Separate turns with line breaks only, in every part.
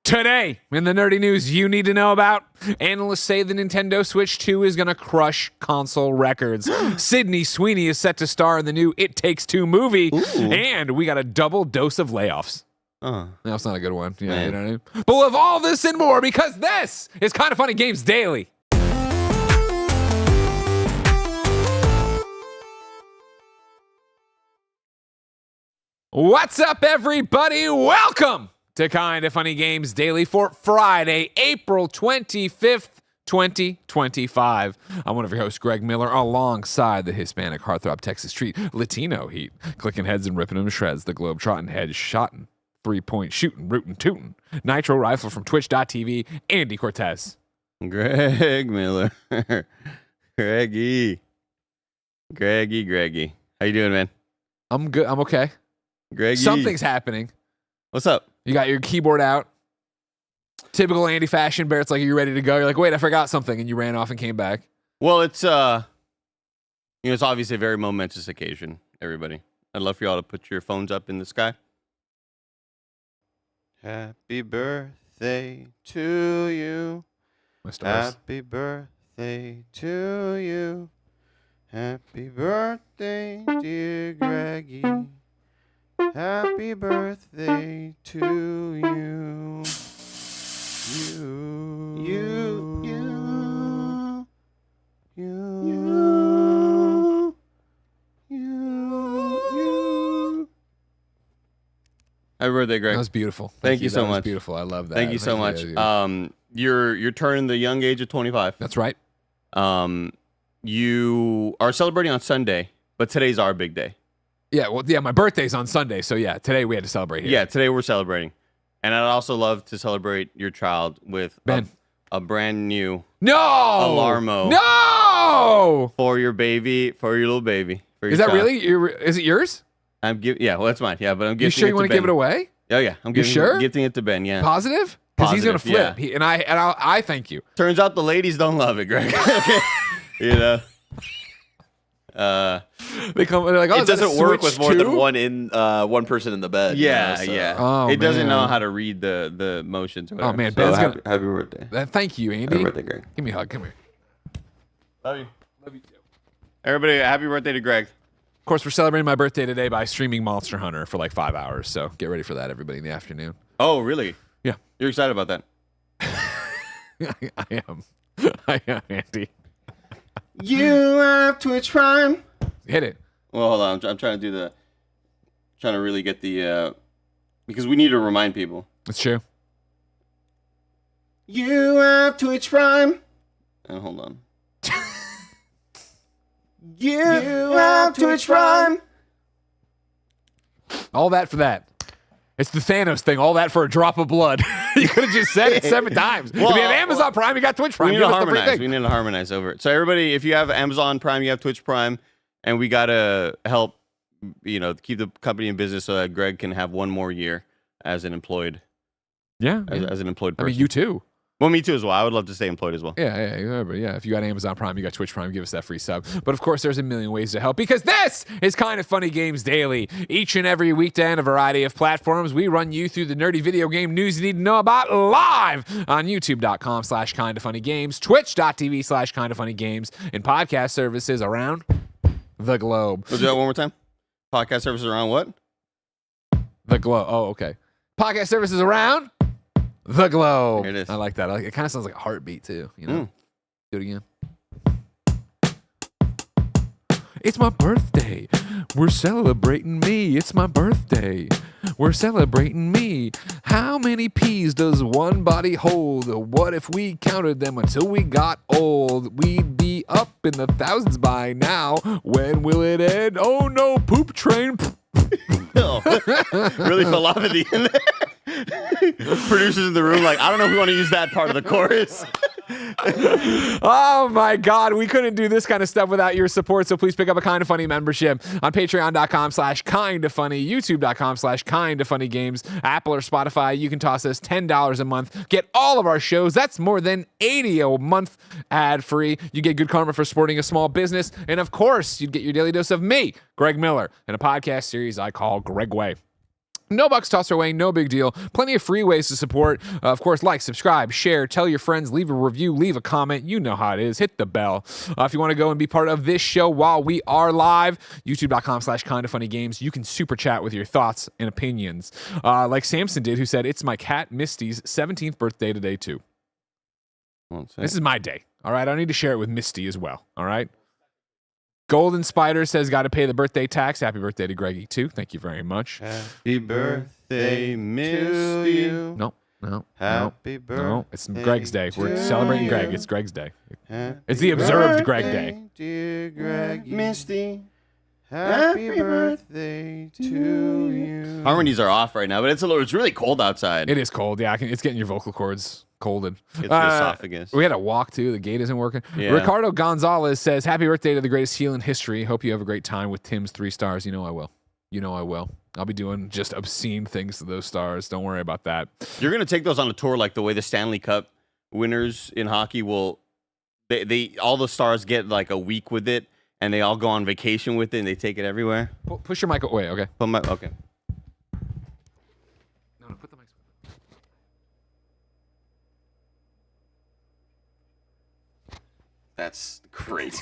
Today, in the nerdy news you need to know about, analysts say the Nintendo Switch 2 is going to crush console records. Sydney Sweeney is set to star in the new It Takes Two movie. Ooh. And we got a double dose of layoffs. That's not a good one. Yeah, you know what I mean? But we'll have all this and more because this is Kinda Funny Games Daily. What's up, everybody? Welcome to Kinda Funny Games Daily for Friday, April 25th, 2025. I'm one of your hosts, Greg Miller, alongside the Hispanic heartthrob Texas treat, Latino heat, clicking heads and ripping them to shreds, the globe-trotting head shotting, three-point shooting, rootin' tootin', nitro rifle from twitch.tv, Andy Cortez.
Greg Miller. Greggy. How you doing, man?
I'm good. I'm okay.
Greggy.
Something's happening.
What's up?
You got your keyboard out. Typical Andy fashion. Barrett's like, are you ready to go? You're like, wait, I forgot something. And you ran off and came back.
Well, it's it's obviously a very momentous occasion, everybody. I'd love for y'all to put your phones up in the sky. Happy birthday to you. Happy birthday to you. Happy birthday, dear Greggy. Happy birthday to you. Happy birthday, Greg.
That was beautiful.
Thank you so much.
Beautiful. I love that.
Thank you so much. You're turning the young age of 25.
That's right.
You are celebrating on Sunday, but today's our big day.
Yeah, well, my birthday's on Sunday, so yeah, today we had to celebrate here.
Yeah, today we're celebrating. And I'd also love to celebrate your child with a brand new Alarmo.
No!
For your little baby.
Is that really? Is it yours?
Yeah, well, that's mine. Yeah, but I'm giving it to Ben.
You sure you want to give it away?
Oh, yeah. I'm gifting it to Ben, yeah.
Positive? Because he's going to flip.
Yeah.
I thank you.
Turns out the ladies don't love it, Greg. You know?
They're like, oh,
it doesn't work with more than
one
person in the bed.
Yeah, yeah.
Oh,
it doesn't know how to read the motions. Or whatever.
Oh man,
so
happy
birthday.
Thank you, Andy.
Happy birthday, Greg.
Give me a hug. Come here.
Love you too. Everybody, happy birthday to Greg.
Of course, we're celebrating my birthday today by streaming Monster Hunter for like 5 hours. So get ready for that, everybody, in the afternoon.
Oh, really?
Yeah.
You're excited about that?
I am, Andy.
You have Twitch Prime.
Hit it.
Well, hold on. I'm trying to really get the, because we need to remind people.
That's true.
You have Twitch Prime. And hold on. You have Twitch Prime.
All that for that. It's the Thanos thing. All that for a drop of blood. You could have just said it 7 times. Well, if you have Amazon Prime, you got Twitch Prime.
We need to harmonize over it. So everybody, if you have Amazon Prime, you have Twitch Prime, and we got to help, keep the company in business so that Greg can have one more year as an employed.
Yeah.
As an employed person.
I mean, you too.
Well, me too as well. I would love to stay employed as well.
Yeah. If you got Amazon Prime, you got Twitch Prime, give us that free sub. But of course, there's a million ways to help because this is Kinda Funny Games Daily. Each and every weekday on a variety of platforms, we run you through the nerdy video game news you need to know about live on youtube.com/kindafunnygames, twitch.tv/kindafunnygames, and podcast services around the globe.
We'll do that one more time. Podcast services around what?
The globe. Oh, okay. Podcast services around the globe.
Here it is.
I like that. It kind of sounds like a heartbeat too. Do it again. It's my birthday. We're celebrating me. It's my birthday. We're celebrating me. How many P's does one body hold? What if we counted them until we got old? We'd be up in the thousands by now. When will it end? Oh no, poop train.
Really fell off at the end. Producers in the room like, I don't know if we want to use that part of the chorus.
Oh my God, we couldn't do this kind of stuff without your support, so please pick up a Kinda Funny membership on patreon.com/kindafunny, youtube.com/kindafunnygames, Apple or Spotify. You can toss us $10 a month. Get all of our shows. That's more than 80 a month ad-free. You get good karma for supporting a small business, and of course, you'd get your daily dose of me, Greg Miller, in a podcast series I call Gregway. No bucks tossed our way, no big deal. Plenty of free ways to support. Of course, like, subscribe, share, tell your friends, leave a review, leave a comment. You know how it is. Hit the bell. If you want to go and be part of this show while we are live, youtube.com/kindafunnygames. You can super chat with your thoughts and opinions. Like Samson did, who said, it's my cat Misty's 17th birthday today, too. This is my day. All right. I need to share it with Misty as well. All right. Golden Spider says, got to pay the birthday tax. Happy birthday to Greggy, too. Thank you very much.
Happy birthday, Misty.
No.
Happy birthday.
No, it's Greg's day. We're celebrating Greg. It's Greg's day. It's the observed Greg day.
Dear Greg, Misty. Happy birthday to you. Harmonies are off right now, but it's really cold outside.
It is cold. Yeah, it's getting your vocal cords colded.
It's your esophagus.
We had to walk too. The gate isn't working.
Yeah.
Ricardo Gonzalez says, happy birthday to the greatest heel in history. Hope you have a great time with Tim's 3 stars. You know I will. I'll be doing just obscene things to those stars. Don't worry about that.
You're going to take those on a tour like the way the Stanley Cup winners in hockey will. They all the stars get like a week with it, and they all go on vacation with it, and they take it everywhere.
Push your mic away, okay?
Okay.
No, put the mic.
That's great.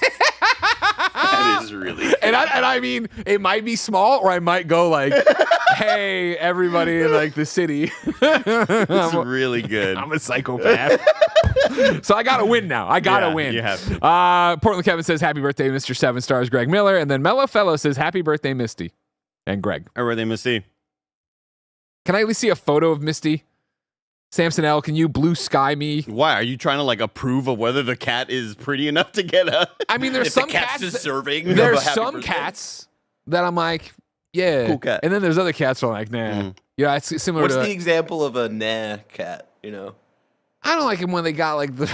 That is really good.
And I mean, it might be small, or I might go like, hey, everybody in like the city.
It's really good.
I'm a psychopath. So I got to win now. I got to win.
You have to.
Portland Kevin says, happy birthday, Mr. 7 Stars, Greg Miller. And then Mellow Fellow says, happy birthday, Misty. And Greg.
Happy birthday, Misty.
Can I at least see a photo of Misty? Samson L., can you blue sky me?
Why? Are you trying to like approve of whether the cat is pretty enough to get a...
I mean, there's some
the cat's
cats...
deserving
There's
of a happy
some
birthday?
Cats that I'm like, yeah.
Cool cat.
And then there's other cats that I'm like, nah. Yeah, it's similar
What's
to...
the example of a nah cat, you know?
I don't like them when they got like the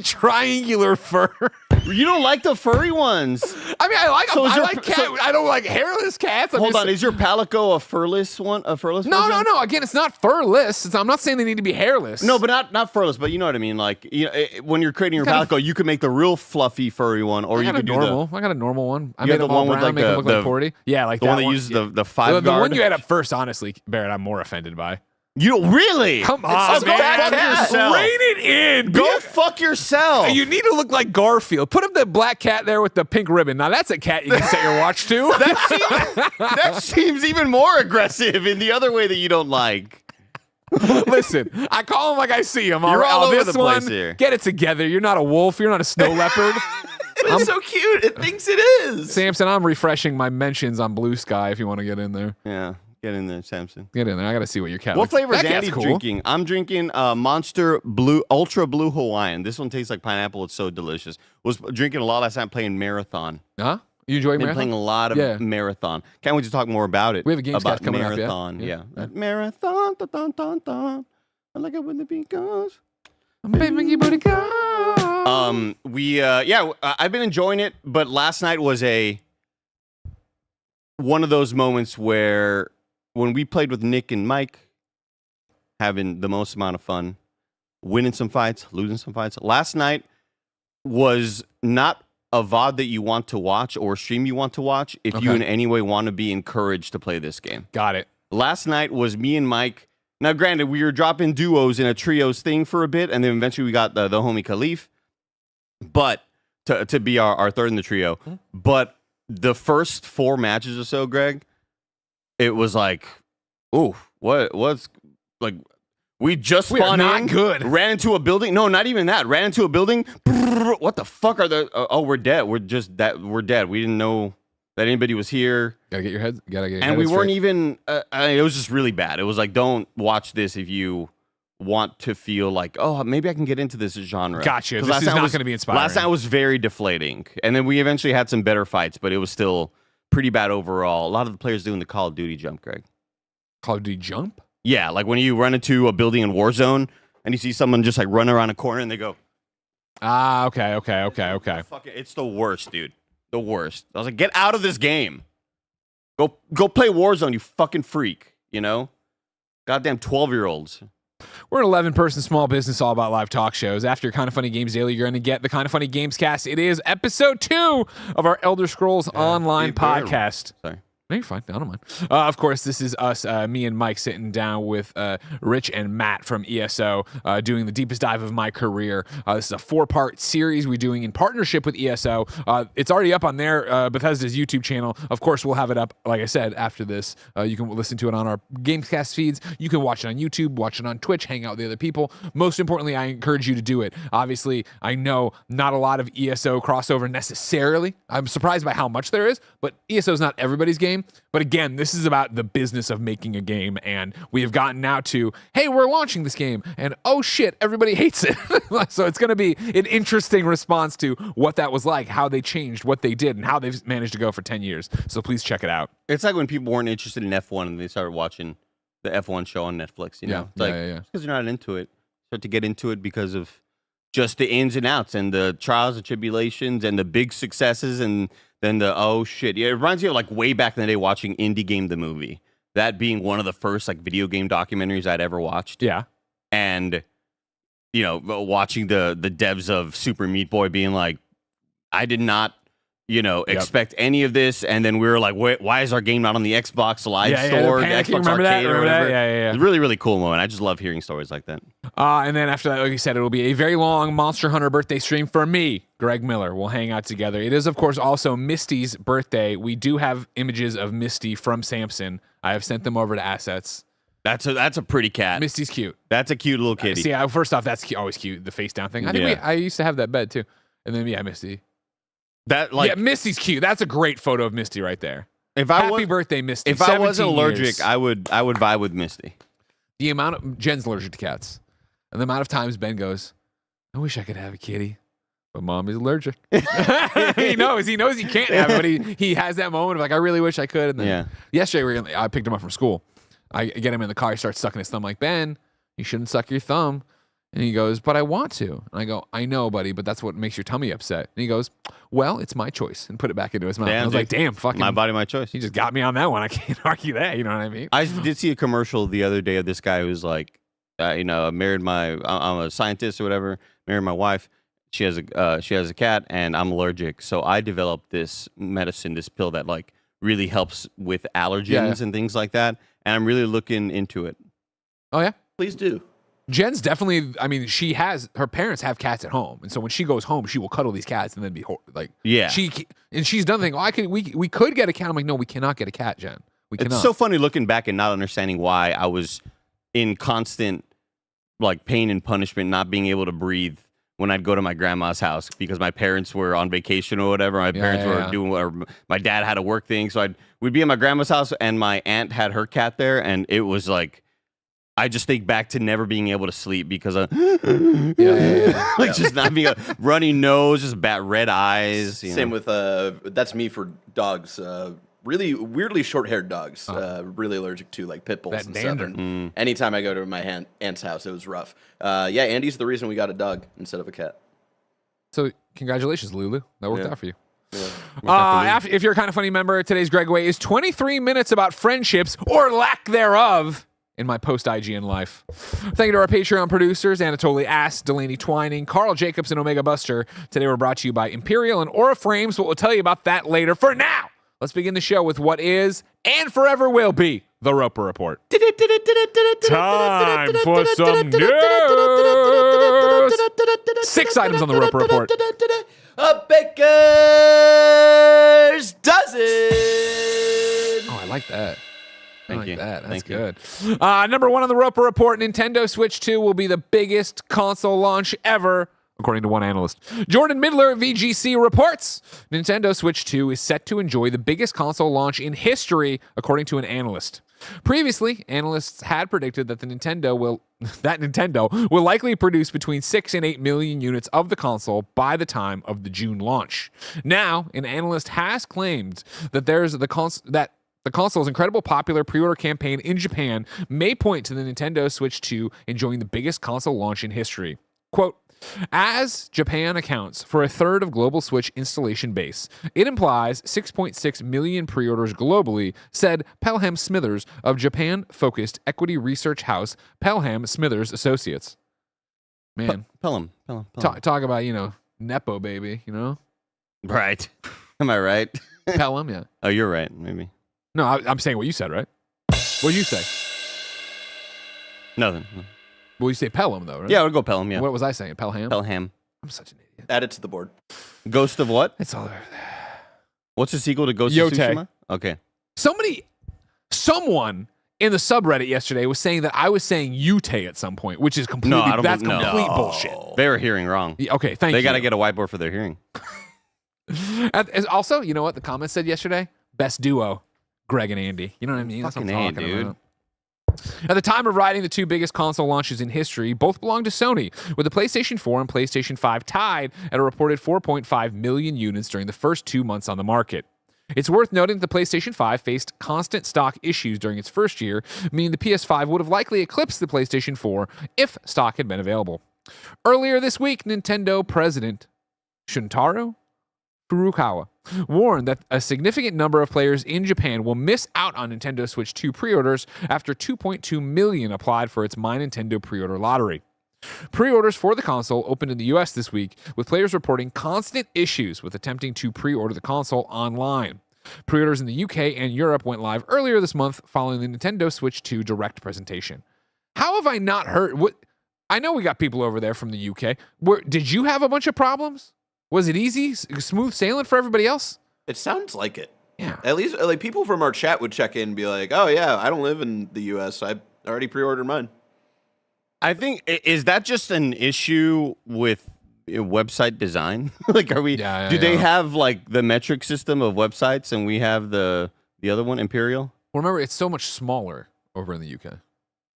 triangular fur.
You don't like the furry ones.
I mean, I like
So
them.
is
I
your-
like cat.
so-
I don't like hairless cats.
Hold on, is your Palico a furless one? A furless
No.
version?
Again, it's not furless. I'm not saying they need to be hairless.
No, but not furless, but you know what I mean. Like, you know, when you're creating your Palico, you could make the real fluffy furry one, or
I
you
got a
could do
normal. I got a normal one. I
You
made
got
them
the
all
one with,
brown,
like,
make them
the-
look like
the-
40. Yeah, like
the
that
one that uses the 5
The
guard.
one you had up first, honestly, Barrett, I'm more offended by.
You don't really?
Come on,
Go fuck
man.
yourself.
Rein it in.
Go fuck yourself.
You need to look like Garfield. Put up the black cat there with the pink ribbon. Now that's a cat you can set your watch to.
That seems even more aggressive in the other way that you don't like.
Listen, I call him like I see him.
You're all over
this
the place
one,
here.
Get it together. You're not a wolf. You're not a snow leopard.
It's so cute. It thinks it is.
Samson, I'm refreshing my mentions on Blue Sky if you want to get in there.
Yeah, get in there, Samson.
Get in there. I got to see what your cat
What
looks
flavor is
That cat's
Andy
cool.
drinking? I'm drinking Monster Blue, Ultra Blue Hawaiian. This one tastes like pineapple. It's so delicious. Was drinking a lot last night playing Marathon.
Huh? You enjoy
Been
Marathon?
playing a lot of
Yeah.
Marathon. Can't wait to talk more about it.
We have a GameScast
about
coming up, yeah?
Marathon.
Yeah.
Yeah. Marathon. Dun, dun, dun, dun. I like it when the beat goes.
Baby, you better go.
I've been enjoying it, but last night was one of those moments where when we played with Nick and Mike, having the most amount of fun, winning some fights, losing some fights. Last night was not a VOD that you want to watch or stream you want to watch if you
Okay.
in any way want to be encouraged to play this game.
Got it.
Last night was me and Mike. Now, granted, we were dropping duos in a trios thing for a bit, and then eventually we got the homie Khalif, but to be our third in the trio. But the first 4 matches or so, Greg, it was like, ooh, what's like? We just
We are
spawned
not
in,
good.
ran into a building. No, not even that. Ran into a building. What the fuck are the? Oh, we're dead. We're dead. We didn't know that anybody was here.
Gotta get your head. Gotta get your
And
head
we weren't
straight.
even, it was just really bad. It was like, don't watch this if you want to feel like, oh, maybe I can get into this genre.
Gotcha.
'Cause
This
last
is
night
not
was-
gonna be inspiring.
Last night was very deflating. And then we eventually had some better fights, but it was still pretty bad overall. A lot of the players doing the Call of Duty jump, Greg.
Call of Duty Jump?
Yeah, like when you run into a building in Warzone and you see someone just like run around a corner and they go,
Ah, okay.
fuck it. It's the worst, dude. The worst. I was like, get out of this game. Go play Warzone, you fucking freak, you know? Goddamn 12-year-olds.
We're an 11-person small business all about live talk shows. After Kind of Funny Games Daily, you're going to get the Kind of Funny Games Cast. It is episode 2 of our Elder Scrolls Online podcast.
Sorry.
No, you're fine. I don't mind. Of course, this is us, me and Mike, sitting down with Rich and Matt from ESO, doing the deepest dive of my career. This is a 4-part series we're doing in partnership with ESO. It's already up on their Bethesda's YouTube channel. Of course, we'll have it up, like I said, after this. You can listen to it on our GameScast feeds. You can watch it on YouTube, watch it on Twitch, hang out with the other people. Most importantly, I encourage you to do it. Obviously, I know not a lot of ESO crossover necessarily. I'm surprised by how much there is, but ESO is not everybody's game. But again, this is about the business of making a game, and we have gotten now to, hey, we're launching this game, and oh shit, everybody hates it. So it's going to be an interesting response to what that was like, how they changed, what they did, and how they've managed to go for 10 years. So please check it out.
It's like when people weren't interested in F1 and they started watching the F1 show on Netflix. You know, it's like because you're not into it, start to get into it because of just the ins and outs and the trials and tribulations and the big successes and then the oh shit. Yeah, it reminds you of like way back in the day watching Indie Game the movie. That being one of the first like video game documentaries I'd ever watched.
Yeah.
And you know, watching the devs of Super Meat Boy being like, I did not, you know, expect any of this, and then we were like, wait, why is our game not on the Xbox Live store, the Xbox Arcade or whatever?
Yeah.
It's a really, really cool moment. I just love hearing stories like that.
And then after that, like you said, it will be a very long Monster Hunter birthday stream for me, Greg Miller. We'll hang out together. It is, of course, also Misty's birthday. We do have images of Misty from Samson. I have sent them over to Assets.
That's a pretty cat.
Misty's cute.
That's a cute little kitty.
See, first off, that's always cute, the face down thing. I think I used to have that bed too. And then, Misty. Misty's cute. That's a great photo of Misty right there. Happy birthday, Misty.
If I wasn't allergic, I would vibe with Misty.
The amount of Jen's allergic to cats, and the amount of times Ben goes, I wish I could have a kitty, but mom is allergic. he knows he can't have it, but he has that moment of like, I really wish I could. And then yesterday I picked him up from school. I get him in the car. He starts sucking his thumb. Like, Ben, you shouldn't suck your thumb. And he goes, but I want to. And I go, I know, buddy, but that's what makes your tummy upset. And he goes, well, it's my choice. And put it back into his mouth. I was like, damn, fucking.
My body, my choice.
He just got me on that one. I can't argue that. You know what I mean?
I did see a commercial the other day of this guy who's like, I'm a scientist or whatever, married my wife. She has a cat and I'm allergic. So I developed this medicine, this pill that like really helps with allergens and things like that. And I'm really looking into it.
Oh, yeah?
Please do.
Jen's definitely, her parents have cats at home. And so when she goes home, she will cuddle these cats and then be like, she's done the thing, we could get a cat. I'm like, no, we cannot get a cat, Jen. We cannot.
It's so funny looking back and not understanding why I was in constant like pain and punishment, not being able to breathe when I'd go to my grandma's house because my parents were on vacation or whatever. My parents were doing whatever. My dad had a work thing. So we'd be at my grandma's house and my aunt had her cat there. And it was like, I just think back to never being able to sleep because of like just not being a runny nose, just red eyes.
Same with that's me for dogs. Really weirdly short-haired dogs. Really allergic to like pit bulls and stuff. And anytime I go to my aunt's house, it was rough. Andy's the reason we got a dog instead of a cat.
So congratulations, Lulu. That worked out for you. Yeah. If you're a Kind of Funny member, today's Gregway is 23 minutes about friendships or lack thereof in my post-IGN life. Thank you to our Patreon producers, Anatoly Ass, Delaney Twining, Carl Jacobs, and Omega Buster. Today we're brought to you by Imperial and Aura Frames, but we'll tell you about that later. For now, let's begin the show with what is, and forever will be, the Roper Report. Time for some news! 6 items on the Roper Report.
A baker's dozen!
Oh, I like that.
Thank you.
That's good. Number 1 on the Roper Report, Nintendo Switch 2 will be the biggest console launch ever, according to one analyst. Jordan Midler at VGC reports Nintendo Switch 2 is set to enjoy the biggest console launch in history, according to an analyst. Previously, analysts had predicted that Nintendo will likely produce between 6 and 8 million units of the console by the time of the June launch. Now, an analyst has claimed that the console's incredible popular pre-order campaign in Japan may point to the Nintendo Switch 2 enjoying the biggest console launch in history. Quote, as Japan accounts for a third of global Switch installation base, it implies 6.6 million pre-orders globally, said Pelham Smithers of Japan-focused equity research house Pelham Smithers Associates. Man.
Pelham.
Talk about, Nepo baby,
Right. Am I right?
Pelham, yeah.
Oh, you're right, maybe.
No, I'm saying what you said, right? What did you say?
Nothing.
Well, you say Pelham, though, right?
Yeah, I would go Pelham, yeah.
What was I saying? Pelham?
Pelham.
I'm such an idiot.
Add it to the board.
Ghost of what?
It's all over there.
What's the sequel to Ghost
Yote.
of Tsushima? Okay.
Someone in the subreddit yesterday was saying that I was saying Ute at some point, which is complete bullshit.
They were hearing wrong.
Yeah, okay, thank you.
They got to get a whiteboard for their hearing.
Also, you know what the comments said yesterday? Best duo, Greg and Andy. You know what I mean? That's what I'm
Fucking
talking
dude.
about. At the time of writing, the two biggest console launches in history both belong to Sony, with the PlayStation 4 and PlayStation 5 tied at a reported 4.5 million units during the first 2 months on the market. It's worth noting that the PlayStation 5 faced constant stock issues during its first year, meaning the PS5 would have likely eclipsed the PlayStation 4 if stock had been available. Earlier this week, Nintendo president Shuntaro Furukawa warned that a significant number of players in Japan will miss out on Nintendo Switch 2 pre-orders after 2.2 million applied for its My Nintendo pre-order lottery. Pre-orders for the console opened in the US this week, with players reporting constant issues with attempting to pre-order the console online. Pre-orders in the UK and Europe went live earlier this month following the Nintendo Switch 2 direct presentation. How have I not heard? What? I know we got people over there from the UK. Did you have a bunch of problems? Was it easy, smooth sailing for everybody else?
It sounds like it.
Yeah.
At least like people from our chat would check in and be like, "Oh yeah, I don't live in the US. I already pre-ordered mine."
I think, is that just an issue with website design? Like, are we, do they have like the metric system of websites and we have the other one, Imperial?
Well, remember, it's so much smaller over in the UK.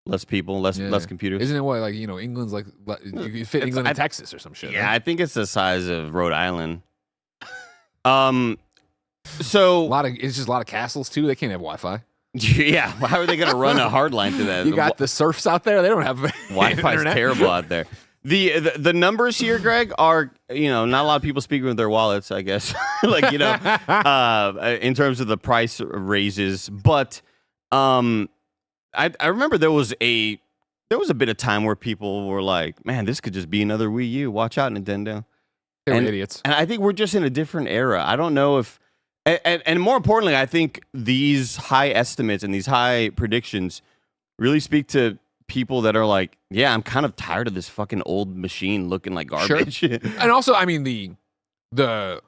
Less people, less computers.
Isn't it what, like, you know, England's like, you could fit England and Texas or some shit.
Yeah,
right?
I think it's the size of Rhode Island. So
It's just a lot of castles too. They can't have Wi-Fi.
yeah, how are they going to run a hard line to that?
You got the serfs out there. They don't have
Wi-Fi is terrible out there. The numbers here, Greg, are, you know, not a lot of people speaking with their wallets, I guess. Like, you know, in terms of the price raises, but I remember there was a bit of time where people were like, "Man, this could just be another Wii U. Watch out, Nintendo."
They're idiots.
And I think we're just in a different era. I don't know if, and more importantly, I think these high estimates and these high predictions really speak to people that are like, "Yeah, I'm kind of tired of this fucking old machine looking like garbage."
Sure. And also, I mean, the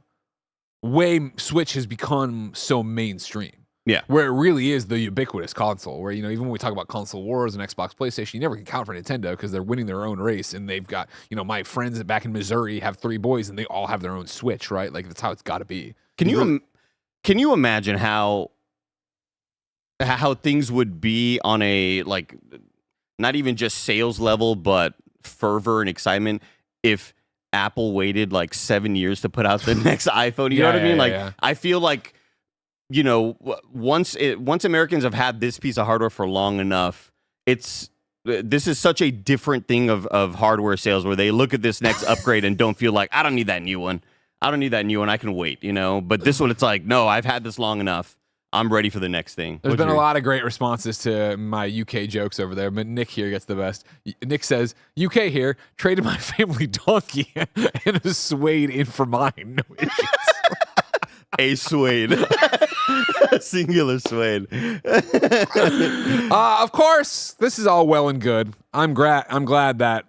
way Switch has become so mainstream.
Yeah.
Where it really is the ubiquitous console, where, you know, even when we talk about console wars and Xbox, PlayStation, you never can count for Nintendo because they're winning their own race. And they've got, you know, my friends back in Missouri have 3 boys and they all have their own Switch, right? Like, that's how it's got to be.
Can you imagine how things would be on a, like, not even just sales level, but fervor and excitement if Apple waited like 7 years to put out the next iPhone? You know what I mean? I feel like, you know, once Americans have had this piece of hardware for long enough, this is such a different thing of hardware sales where they look at this next upgrade and don't feel like, I don't need that new one. I can wait, you know? But this one, it's like, no, I've had this long enough. I'm ready for the next thing.
There's been a lot of great responses to my UK jokes over there, but Nick here gets the best. Nick says, UK here, traded my family donkey and a suede in for mine. No issues.
A suede. Singular suede.
Of course, this is all well and good. I'm glad that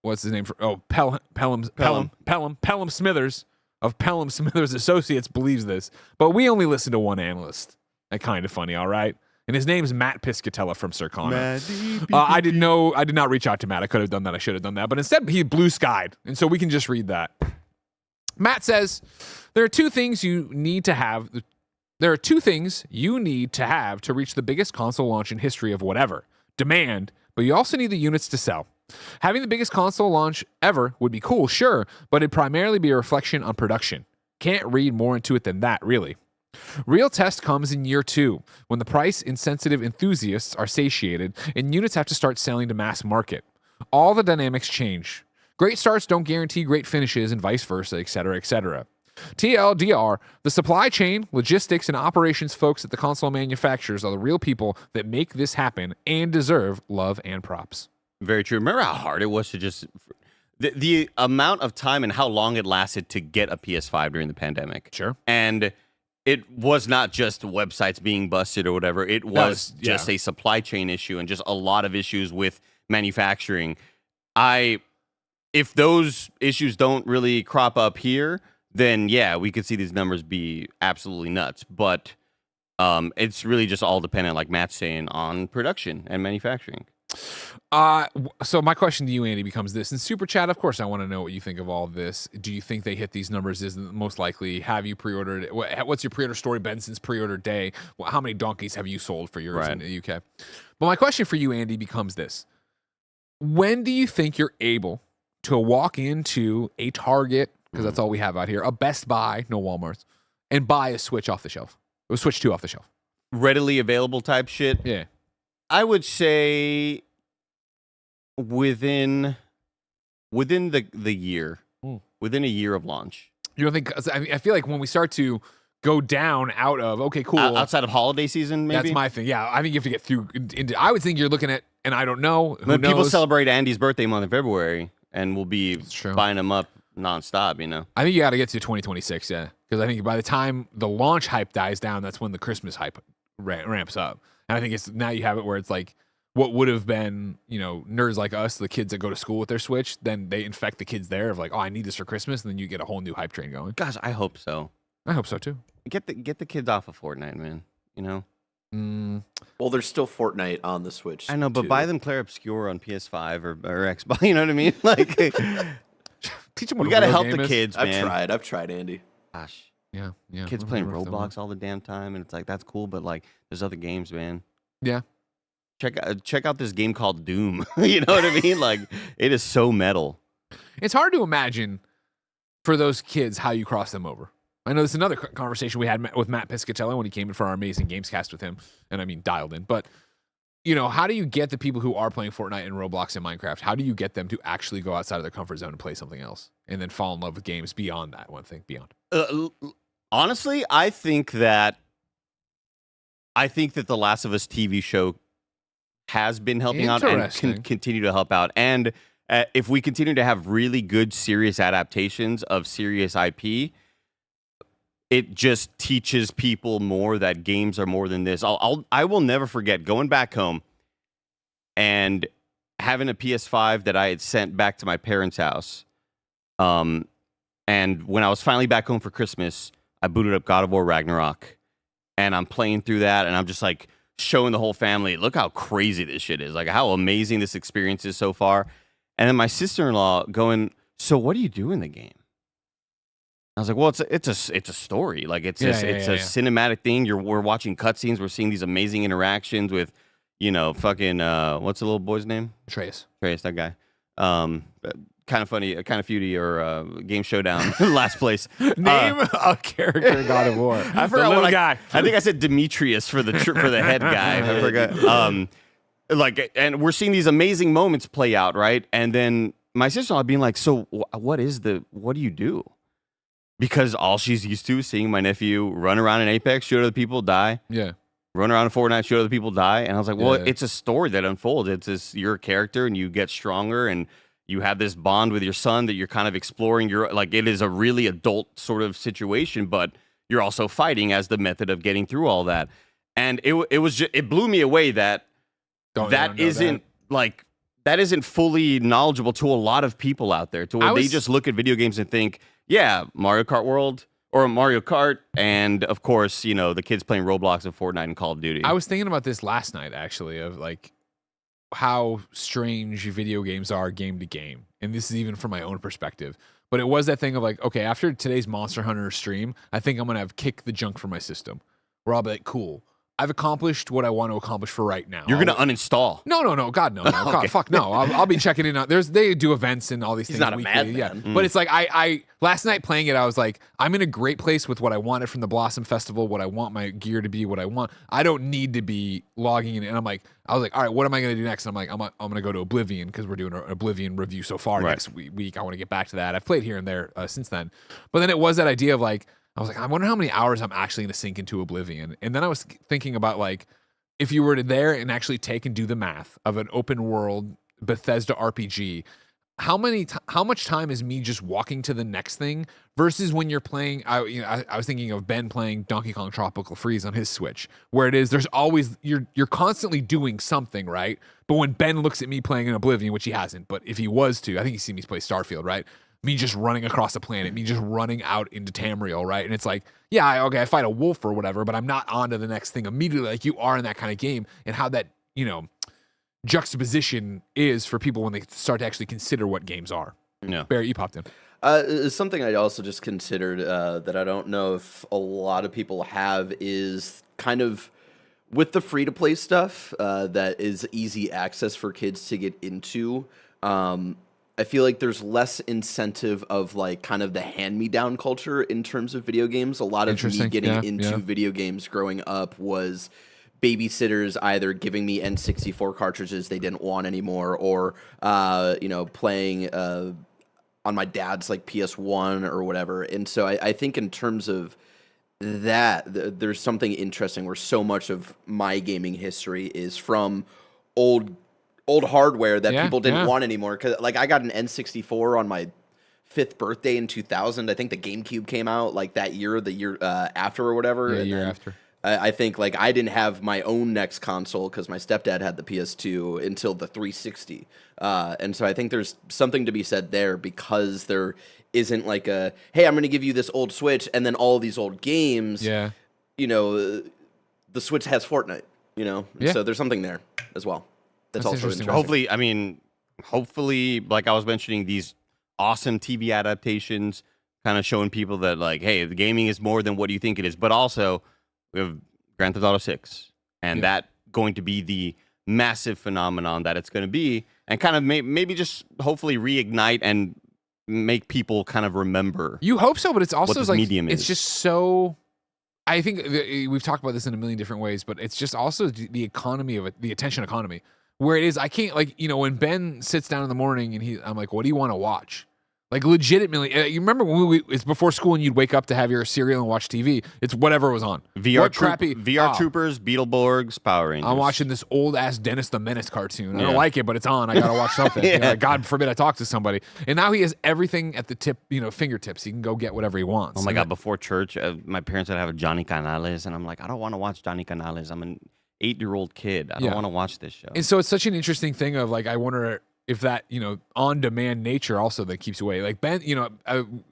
what's his name? Pelham Smithers of Pelham Smithers Associates believes this, but we only listen to one analyst. That's kind of funny, all right? And his name's Matt Piscatella from Circana. I did not reach out to Matt. I could have done that. I should have done that. But instead, he blue skied. And so we can just read that. Matt says, there are two things you need to have to reach the biggest console launch in history of whatever. Demand, but you also need the units to sell. Having the biggest console launch ever would be cool, sure, but it'd primarily be a reflection on production. Can't read more into it than that, really. Real test comes in year 2, when the price-insensitive enthusiasts are satiated and units have to start selling to mass market. All the dynamics change. Great starts don't guarantee great finishes and vice versa, etc., etc. TLDR, the supply chain, logistics, and operations folks at the console manufacturers are the real people that make this happen and deserve love and props.
Very true. Remember how hard it was to just... The amount of time and how long it lasted to get a PS5 during the pandemic.
Sure.
And it was not just websites being busted or whatever. It was just a supply chain issue and just a lot of issues with manufacturing. If those issues don't really crop up here, then yeah, we could see these numbers be absolutely nuts. But it's really just all dependent, like Matt's saying, on production and manufacturing.
So my question to you, Andy, becomes this. In Super Chat, of course, I want to know what you think of all of this. Do you think they hit these numbers? Is most likely? Have you pre-ordered? What's your pre-order story? Benson's pre-order day. How many donkeys have you sold for yours in the UK? But my question for you, Andy, becomes this. When do you think you're able to walk into a Target, because that's all we have out here, a Best Buy, no Walmarts, and buy a Switch off the shelf? Or Switch 2 off the shelf.
Readily available type shit?
Yeah.
I would say within the year, within a year of launch.
You don't think? I feel like when we start to go down out of cool,
outside of holiday season, maybe
that's my thing. Yeah, I think you have to get through. I would think you're looking at, and I don't know. Who knows?
People celebrate Andy's birthday month in February, and we'll be buying them up nonstop. You know,
I think you got to get to 2026. Yeah, because I think by the time the launch hype dies down, that's when the Christmas hype ramps up. And I think it's now you have it where it's like what would have been, nerds like us, the kids that go to school with their Switch, then they infect the kids there of like, oh, I need this for Christmas, and then you get a whole new hype train going.
Gosh, I hope so.
I hope so too.
Get the kids off of Fortnite, man.
Well, there's still Fortnite on the Switch.
I know, but buy them Clair Obscur on PS5 or Xbox. You know what I mean? Like,
teach them what
we gotta help
game
the
is.
kids, man.
I've tried, Andy.
Gosh,
yeah.
Kids playing Roblox all the damn time, and it's like that's cool, but like, there's other games, man.
Yeah.
Check out this game called Doom. You know what I mean? Like, it is so metal. It's
hard to imagine for those kids how you cross them over. I know this is another conversation we had with Matt Piscatello when he came in for our amazing Gamescast with him, and I mean dialed in. But how do you get the people who are playing Fortnite and Roblox and Minecraft? How do you get them to actually go outside of their comfort zone and play something else, and then fall in love with games beyond that one thing? Beyond.
Honestly, I think that the Last of Us TV show has been helping out and can continue to help out. And if we continue to have really good, serious adaptations of serious IP, it just teaches people more that games are more than this. I will never forget going back home and having a PS5 that I had sent back to my parents' house. And when I was finally back home for Christmas, I booted up God of War Ragnarok, and I'm playing through that, and I'm just like showing the whole family, look how crazy this shit is, like how amazing this experience is so far. And then my sister-in-law going, so what do you do in the game? I was like, well, it's a story. Like it's a cinematic thing. We're watching cutscenes. We're seeing these amazing interactions with, fucking what's the little boy's name?
Atreus,
that guy. Kind of funny, kind of feudy, or Game Showdown, last place.
Name a character in God of War.
I forgot what guy. I think I said Demetrius for the head guy. I forgot. And we're seeing these amazing moments play out, right? And then my sister-in-law being like, "So what do you do?" Because all she's used to is seeing my nephew run around in Apex, shoot other people, die.
Yeah.
Run around in Fortnite, shoot other people, die. And I was like, well, it's a story that unfolds. You're a character, and you get stronger, and you have this bond with your son that you're kind of exploring. It is a really adult sort of situation, but you're also fighting as the method of getting through all that. And it blew me away that isn't fully knowledgeable to a lot of people out there, to where they just look at video games and think, yeah, Mario Kart World or Mario Kart, and of course, the kids playing Roblox and Fortnite and Call of Duty.
I was thinking about this last night, actually, of like how strange video games are game to game. And this is even from my own perspective. But it was that thing of like, okay, after today's Monster Hunter stream, I think I'm going to have kick the junk from my system. Where I'll be like, cool, I've accomplished what I want to accomplish for right now.
You're going to uninstall.
No. God, no. God,
okay.
Fuck, no. I'll be checking in. They do events and all these things.
He's not a
weekly,
madman.
Yeah. But it's like, I last night playing it, I was like, I'm in a great place with what I wanted from the Blossom Festival, what I want my gear to be, what I want. I don't need to be logging in. And I was like, all right, what am I going to do next? And I'm like, I'm going to go to Oblivion, because we're doing an Oblivion review so far next week. I want to get back to that. I've played here and there since then. But then it was that idea of like, I was like, I wonder how many hours I'm actually going to sink into Oblivion. And then I was thinking about like, if you were to there and actually take and do the math of an open world Bethesda RPG, how much time is me just walking to the next thing versus when you're playing. I was thinking of Ben playing Donkey Kong Tropical Freeze on his Switch, where it is there's always you're constantly doing something, right? But when Ben looks at me playing in Oblivion, which he hasn't, but if he was to, I think he's seen me play Starfield, right? Me just running across the planet, me just running out into Tamriel, right? And it's like, yeah, okay, I fight a wolf or whatever, but I'm not on to the next thing immediately like you are in that kind of game, and how that, juxtaposition is for people when they start to actually consider what games are.
Yeah.
Barry, you popped in.
Something I also just considered that I don't know if a lot of people have is kind of with the free-to-play stuff that is easy access for kids to get into. I feel like there's less incentive of like kind of the hand-me-down culture in terms of video games. A lot of me getting into video games growing up was babysitters either giving me N64 cartridges they didn't want anymore, or playing on my dad's like PS1 or whatever. And so I think in terms of that, there's something interesting where so much of my gaming history is from old hardware that people didn't want anymore. Because like I got an N64 on my 5th birthday in 2000. I think the GameCube came out like that year, the year after or whatever.
Yeah, year after.
I think like I didn't have my own next console because my stepdad had the PS2 until the 360. And so I think there's something to be said there, because there isn't like a, hey, I'm going to give you this old Switch and then all these old games.
Yeah.
The Switch has Fortnite, So there's something there as well. That's also interesting.
Hopefully, like I was mentioning, these awesome TV adaptations kind of showing people that like, hey, the gaming is more than what you think it is. But also, we have Grand Theft Auto 6, and that going to be the massive phenomenon that it's going to be, and kind of maybe just hopefully reignite and make people kind of remember.
You hope so, but it's also
this
like
medium
it's
is.
just so. I think we've talked about this in a million different ways, but it's just also the economy of it, the attention economy, where it is. I can't when Ben sits down in the morning and I'm like, what do you want to watch? Like legitimately, you remember when it's before school and you'd wake up to have your cereal and watch TV? It's whatever was on.
VR Troopers, Beetleborgs, Power Rangers.
I'm watching this old ass Dennis the Menace cartoon. I don't like it, but it's on. I gotta watch something. God forbid I talk to somebody. And now he has everything at the tip, fingertips. He can go get whatever he wants.
Oh my God! Before church, my parents would have a Johnny Canales, and I'm like, I don't want to watch Johnny Canales. I'm an 8-year-old kid. I don't want to watch this show.
And so it's such an interesting thing of like, I wonder if that, on-demand nature also that keeps away. Like Ben,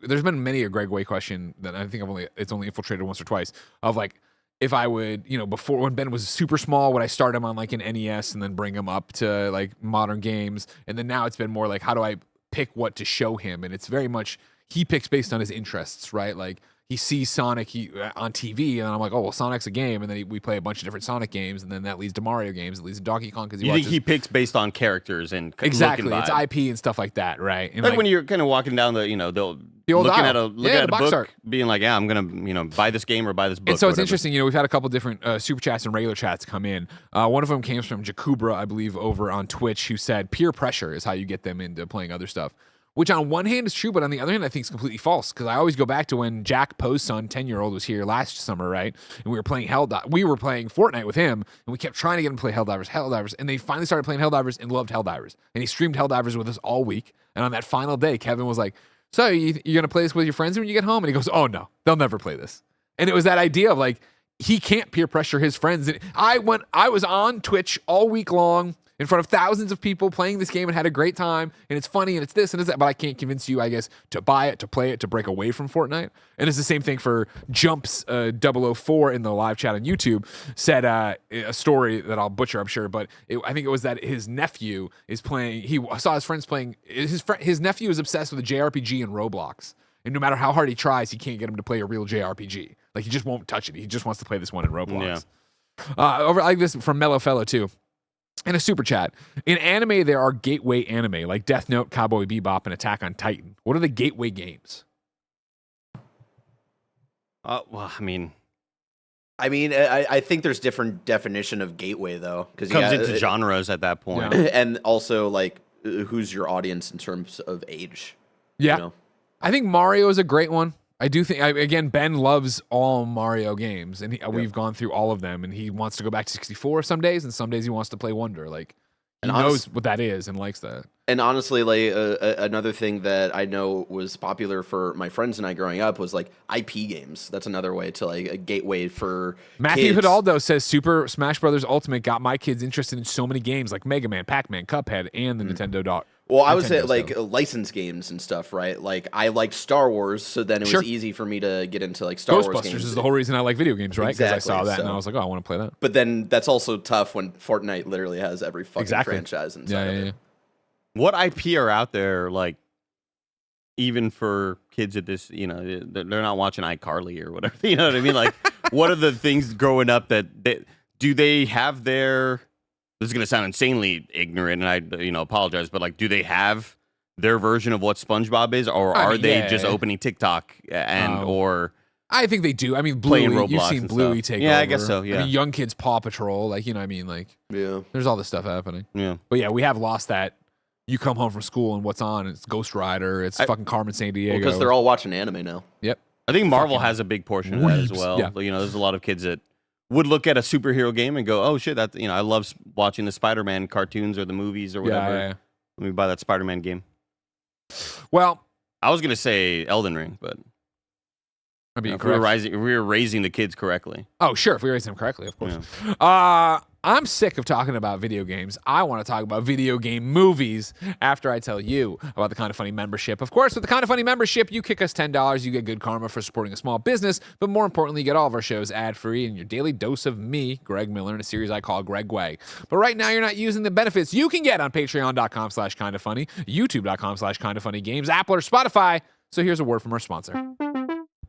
there's been many a Gregway question that I think it's only infiltrated once or twice of like, if I would, before when Ben was super small, would I start him on like an NES and then bring him up to like modern games? And then now it's been more like, how do I pick what to show him? And it's very much, he picks based on his interests, right? Like he sees Sonic on TV, and I'm like, oh, well, Sonic's a game, and then we play a bunch of different Sonic games, and then that leads to Mario games, it leads to Donkey Kong because
you think he picks based on characters and
exactly, it's IP and stuff like that, right? And
like when you're kind of walking down the looking at a book, art, being like, yeah, I'm gonna buy this game or buy this book.
And so it's interesting, we've had a couple different super chats and regular chats come in. One of them came from Jacubra, I believe, over on Twitch, who said peer pressure is how you get them into playing other stuff. Which on one hand is true, but on the other hand, I think is completely false. Because I always go back to when Jack Poe's son, 10-year-old, was here last summer, right? And we were playing Fortnite with him, and we kept trying to get him to play Helldivers. And they finally started playing Helldivers and loved Helldivers. And he streamed Helldivers with us all week. And on that final day, Kevin was like, so you're going to play this with your friends when you get home? And he goes, oh no, they'll never play this. And it was that idea of like, he can't peer pressure his friends. And I was on Twitch all week long, in front of thousands of people playing this game and had a great time, and it's funny and it's this and it's that, but I can't convince you, I guess, to buy it, to play it, to break away from Fortnite. And it's the same thing for Jumps 004 in the live chat on YouTube, said a story that I'll butcher, I'm sure, but I think it was that his nephew is playing, he saw his friends playing, his nephew is obsessed with a JRPG and Roblox. And no matter how hard he tries, he can't get him to play a real JRPG. Like, he just won't touch it. He just wants to play this one in Roblox. Yeah. Over like this from Mellow Fellow, too. In a super chat, in anime, there are gateway anime like Death Note, Cowboy Bebop, and Attack on Titan. What are the gateway games?
Well, I mean,
I think there's different definition of gateway though, because
it comes into genres at that point,
and also like who's your audience in terms of age.
Yeah, I think Mario is a great one. I do think, again, Ben loves all Mario games, and we've gone through all of them, and he wants to go back to 64 some days, and some days he wants to play Wonder. Like, he knows what that is and likes that.
And honestly, like another thing that I know was popular for my friends and I growing up was like IP games. That's another way to like a gateway for
Matthew
kids.
Hidalgo says Super Smash Bros. Ultimate got my kids interested in so many games like Mega Man, Pac-Man, Cuphead, and the Nintendo Dot.
Well, I would say like licensed games and stuff, right? Like I liked Star Wars, so then it was easy for me to get into like Star Wars games.
Ghostbusters is the whole reason I like video games, right? Because I saw that and I was like, oh, I want to play that.
But then that's also tough when Fortnite literally has every fucking franchise inside of it.
What IP are out there, like, even for kids at this, you know, they're not watching iCarly or whatever, you know what I mean? Like, what are the things growing up that do they have their, this is going to sound insanely ignorant, and I, you know, apologize, but, like, do they have their version of what SpongeBob is, or are they just opening TikTok and, or...
I think they do. I mean, Bluey, you've seen Bluey take over.
Yeah, I guess so, yeah.
I mean, young kids, Paw Patrol, like, you know what I mean? Like, there's all this stuff happening.
Yeah.
But yeah, we have lost that. You come home from school and what's on? It's Ghost Rider. It's fucking Carmen Sandiego.
Because they're all watching anime now.
Yep.
I think Marvel has a big portion of that as well.
Yeah.
You know, there's a lot of kids that would look at a superhero game and go, "Oh shit, that you know, I love watching the Spider-Man cartoons or the movies or whatever.
Yeah.
Let me buy that Spider-Man game."
Well,
I was gonna say Elden Ring, but if we were raising the kids correctly.
Oh, sure. If we raise them correctly, of course.
Yeah.
I'm sick of talking about video games. I want to talk about video game movies after I tell you about the Kind of Funny membership. Of course, with the Kind of Funny membership, you kick us $10. You get good karma for supporting a small business, but more importantly, you get all of our shows ad-free and your daily dose of me, Greg Miller, in a series I call Gregway. But right now, you're not using the benefits you can get on patreon.com/kindoffunny, youtube.com/kindoffunnygames, Apple or Spotify. So here's a word from our sponsor.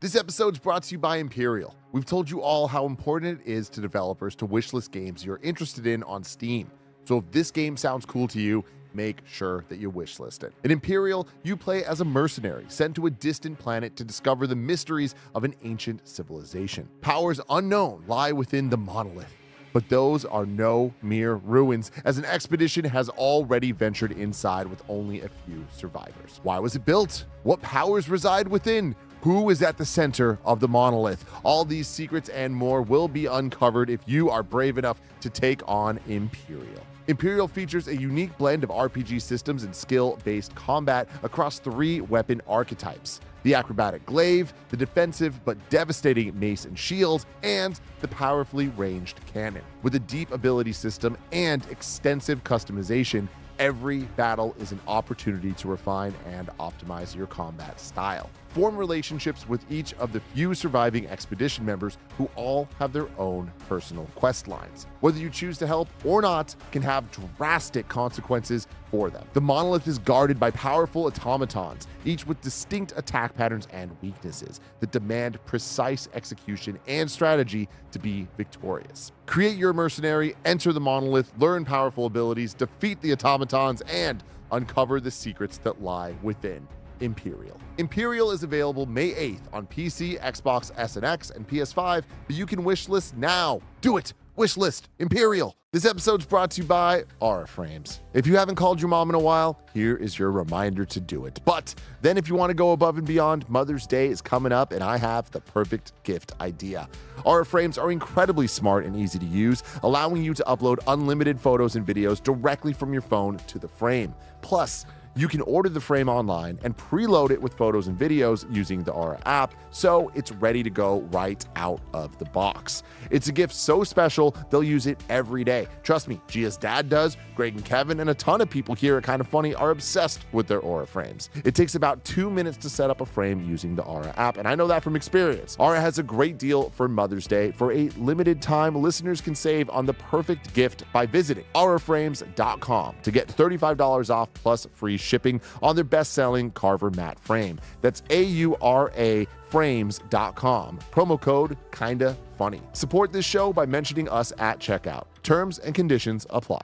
This episode's brought to you by Imperial. We've told you all how important it is to developers to wishlist games you're interested in on Steam. So if this game sounds cool to you, make sure that you wishlist it. In Imperial, you play as a mercenary sent to a distant planet to discover the mysteries of an ancient civilization. Powers unknown lie within the monolith. But those are no mere ruins, as an expedition has already ventured inside with only a few survivors. Why was it built? What powers reside within? Who is at the center of the monolith? All these secrets and more will be uncovered if you are brave enough to take on Imperial. Imperial features a unique blend of RPG systems and skill-based combat across 3 weapon archetypes: the acrobatic glaive, the defensive but devastating mace and shield, and the powerfully ranged cannon. With a deep ability system and extensive customization, every battle is an opportunity to refine and optimize your combat style. Form relationships with each of the few surviving expedition members who all have their own personal quest lines. Whether you choose to help or not can have drastic consequences for them. The monolith is guarded by powerful automatons, each with distinct attack patterns and weaknesses that demand precise execution and strategy to be victorious. Create your mercenary, enter the monolith, learn powerful abilities, defeat the automatons, and uncover the secrets that lie within Imperial. Imperial is available May 8th on PC, Xbox S and X, and PS5, but you can wishlist now. Do it! Wishlist Imperial. This episode's brought to you by Aura Frames. If you haven't called your mom in a while, here is your reminder to do it. But then if you want to go above and beyond, Mother's Day is coming up and I have the perfect gift idea. Aura Frames are incredibly smart and easy to use, allowing you to upload unlimited photos and videos directly from your phone to the frame. Plus, you can order the frame online and preload it with photos and videos using the Aura app, so it's ready to go right out of the box. It's a gift so special, they'll use it every day. Trust me, Gia's dad does, Greg and Kevin, and a ton of people here at Kind of Funny are obsessed with their Aura frames. It takes about 2 minutes to set up a frame using the Aura app, and I know that from experience. Aura has a great deal for Mother's Day. For a limited time, listeners can save on the perfect gift by visiting auraframes.com to get $35 off plus free shipping on their best-selling Carver matte frame. That's AURA frames.com. Promo code kinda funny. Support this show by mentioning us at checkout. Terms and conditions apply.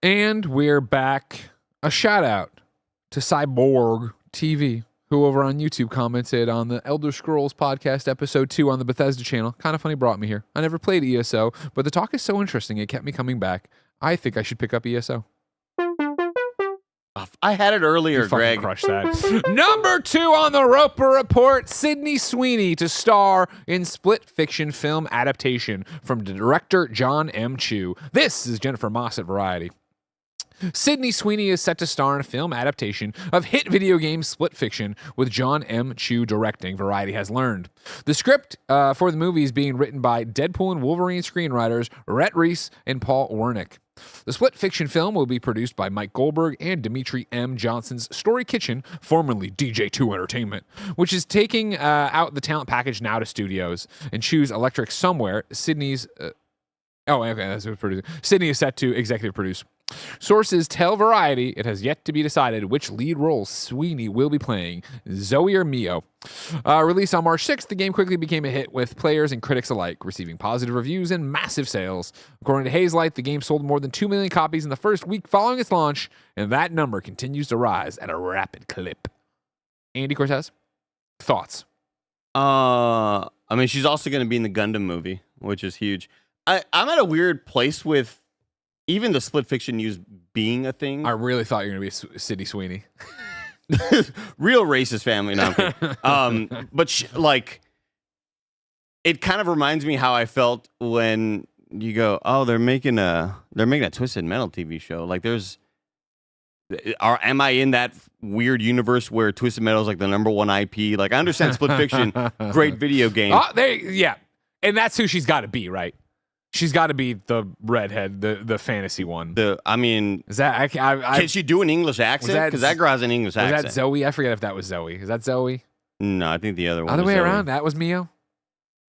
And we're back. A shout out to Cyborg TV, who over on YouTube commented on the Elder Scrolls podcast episode 2 on the Bethesda channel. Kind of funny brought me here. I never played ESO, but the talk is so interesting it kept me coming back. I think I should pick up ESO.
I had it earlier, Greg.
Crush that. Number 2 on the Roper Report, Sydney Sweeney to star in split fiction film Adaptation from director John M. Chu. This is Jennifer Moss at Variety. Sydney Sweeney is set to star in a film adaptation of hit video game Split Fiction with John M. Chu directing, Variety has learned. The script for the movie is being written by Deadpool and Wolverine screenwriters Rhett Reese and Paul Wernick. The Split Fiction film will be produced by Mike Goldberg and Dimitri M. Johnson's Story Kitchen, formerly DJ2 Entertainment, which is taking out the talent package now to studios and choose Electric Somewhere. Sydney's... that's who's producing. Sydney is set to executive produce. Sources tell Variety it has yet to be decided which lead role Sweeney will be playing, Zoe or Mio. Released on March 6th, the game quickly became a hit with players and critics alike, receiving positive reviews and massive sales. According to Hazelight, the game sold more than 2 million copies in the first week following its launch, and that number continues to rise at a rapid clip. Andy Cortez, thoughts?
I mean, she's also going to be in the Gundam movie, which is huge. I'm at a weird place with even the Split Fiction news being a thing.
I really thought you were going to be Sydney Sweeney.
Real racist family. No, I'm kidding. But it kind of reminds me how I felt when you go, oh, they're making a Twisted Metal TV show. Like, am I in that weird universe where Twisted Metal is like the #1 IP? Like, I understand Split Fiction, great video game.
Yeah, and that's who she's got to be, right? She's got to be the redhead, the fantasy one.
Is
that
can she do an English accent? Because that girl has an English accent.
Was that Zoe? I forget if that was Zoe. Is that Zoe?
No, I think the other one.
Other
was
way
Zoe.
around. That was Mio.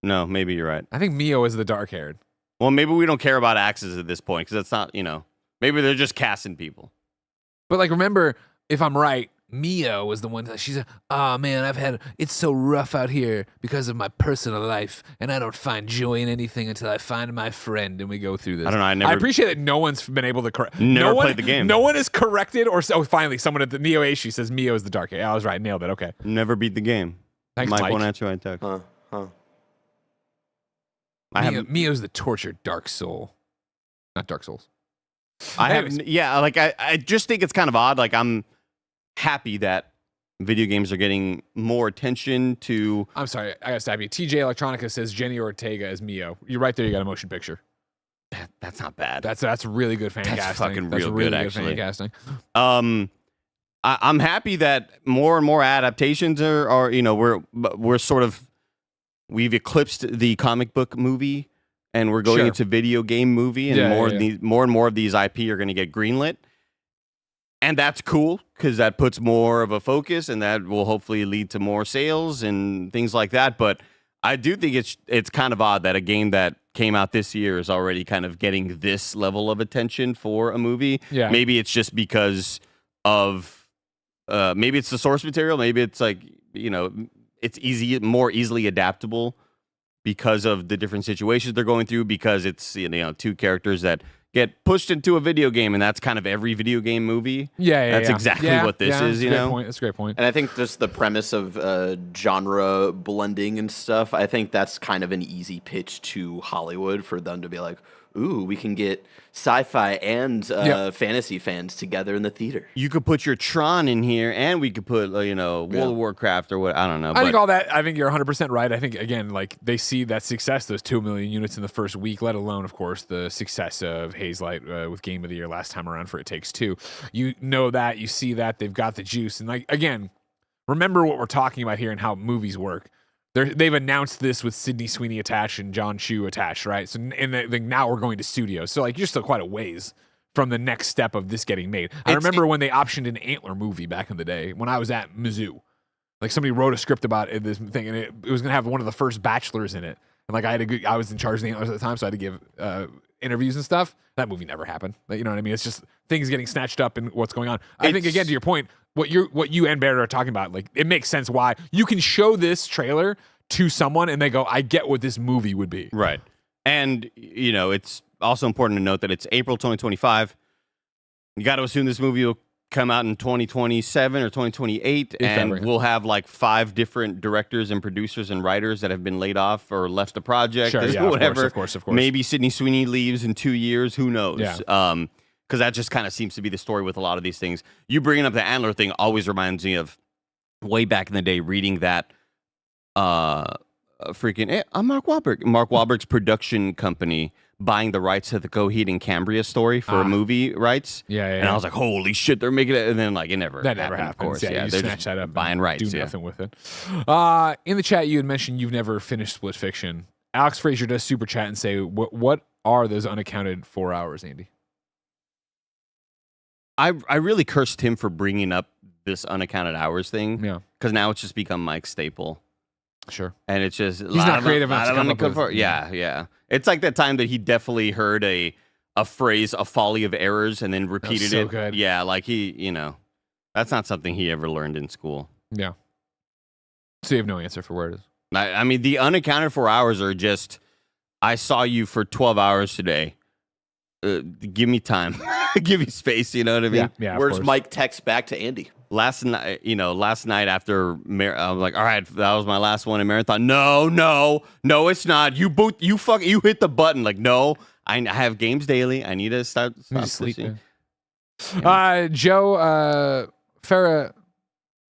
No, maybe you're right.
I think Mio is the dark haired.
Well, maybe we don't care about accents at this point because it's not. Maybe they're just casting people.
But remember, if I'm right, Mio was the one that she's like, oh man, it's so rough out here because of my personal life, and I don't find joy in anything until I find my friend, and we go through this.
I don't know.
I appreciate that no one's been able to correct.
Never played the game.
No one is corrected finally someone at the Neo Ashi says Mio is the dark hair. Yeah, I was right. Nailed it. Okay.
Never beat the game.
Thanks,
Mike. Won't answer my text.
Mio's the tortured dark soul. Not Dark Souls.
I just think it's kind of odd. Like, I'm happy that video games are getting more attention to...
I'm sorry, I gotta stop you. TJ Electronica says Jenny Ortega as Mio. You're right there, you got a motion picture.
That's not bad.
That's really good fan casting.
That's fucking real good, actually.
Fan casting.
I'm happy that more and more adaptations are we're sort of... We've eclipsed the comic book movie, and we're going into video game movie, and more and more of these IP are going to get greenlit. And that's cool because that puts more of a focus, and that will hopefully lead to more sales and things like that. But I do think it's kind of odd that a game that came out this year is already kind of getting this level of attention for a movie.
Yeah.
Maybe it's just because of maybe it's the source material. Maybe it's it's more easily adaptable because of the different situations they're going through. Because it's two characters that get pushed into a video game, and that's kind of every video game movie. That's exactly what this is.
That's a great point.
And I think just the premise of genre blending and stuff, I think that's kind of an easy pitch to Hollywood for them to be like, ooh, we can get sci-fi and fantasy fans together in the theater.
You could put your Tron in here, and we could put, World of Warcraft or what, I don't know.
I think all that, I think you're 100% right. I think, again, they see that success, those 2 million units in the first week, let alone, of course, the success of Hazelight with Game of the Year last time around for It Takes Two. You know that, you see that, they've got the juice. And, again, remember what we're talking about here and how movies work. They've announced this with Sydney Sweeney attached and John Chu attached, right? So, and now we're going to studios. So, you're still quite a ways from the next step of this getting made. I remember when they optioned an Antler movie back in the day when I was at Mizzou. Somebody wrote a script about this thing, and it was going to have one of the first bachelors in it. And, I was in charge of the Antlers at the time, so I had to give interviews and stuff. That movie never happened. You know what I mean? It's just things getting snatched up and what's going on. I think, again, to your point, what you and Barrett are talking about, it makes sense why you can show this trailer to someone and they go, I get what this movie would be.
Right. And, it's also important to note that it's April 2025. You got to assume this movie will come out in 2027 or 2028, and we'll have 5 different directors and producers and writers that have been laid off or left the project.
Sure, yeah,
whatever.
Of course.
Maybe Sydney Sweeney leaves in 2 years. Who knows?
Yeah.
Because that just kind of seems to be the story with a lot of these things. You bringing up the Antler thing always reminds me of way back in the day reading that I'm Mark Wahlberg. Mark Wahlberg's production company buying the rights to the Coheed and Cambria story for movie rights.
Yeah.
And I was like, holy shit, they're making it. And then like it never
That never
happened,
happens.
of course.
Yeah, you
they're
snatch
just
that up,
buying
and
rights.
do nothing with it. In the chat, you had mentioned you've never finished Split Fiction. Alex Frazier does super chat and say, "What are those unaccounted 4 hours, Andy?"
I really cursed him for bringing up this unaccounted hours thing.
Yeah,
because now it's just become Mike's staple.
sure.
And it's just
He's not creative enough to come up with.
Yeah. It's like that time that he definitely heard a phrase, a folly of errors, and then repeated
so
it.
good.
Yeah, like that's not something he ever learned in school.
Yeah. So you have no answer for where it is.
I mean, the unaccounted 4 hours are just, I saw you for 12 hours today. Give me time. Give me space, you know what I mean?
Yeah.
Where's Mike text back to Andy?
Last night after I was like, all right, that was my last one in marathon. No, it's not. You hit the button. Like, no, I have games daily. I need to stop
sleeping.
Yeah.
Joe Farah.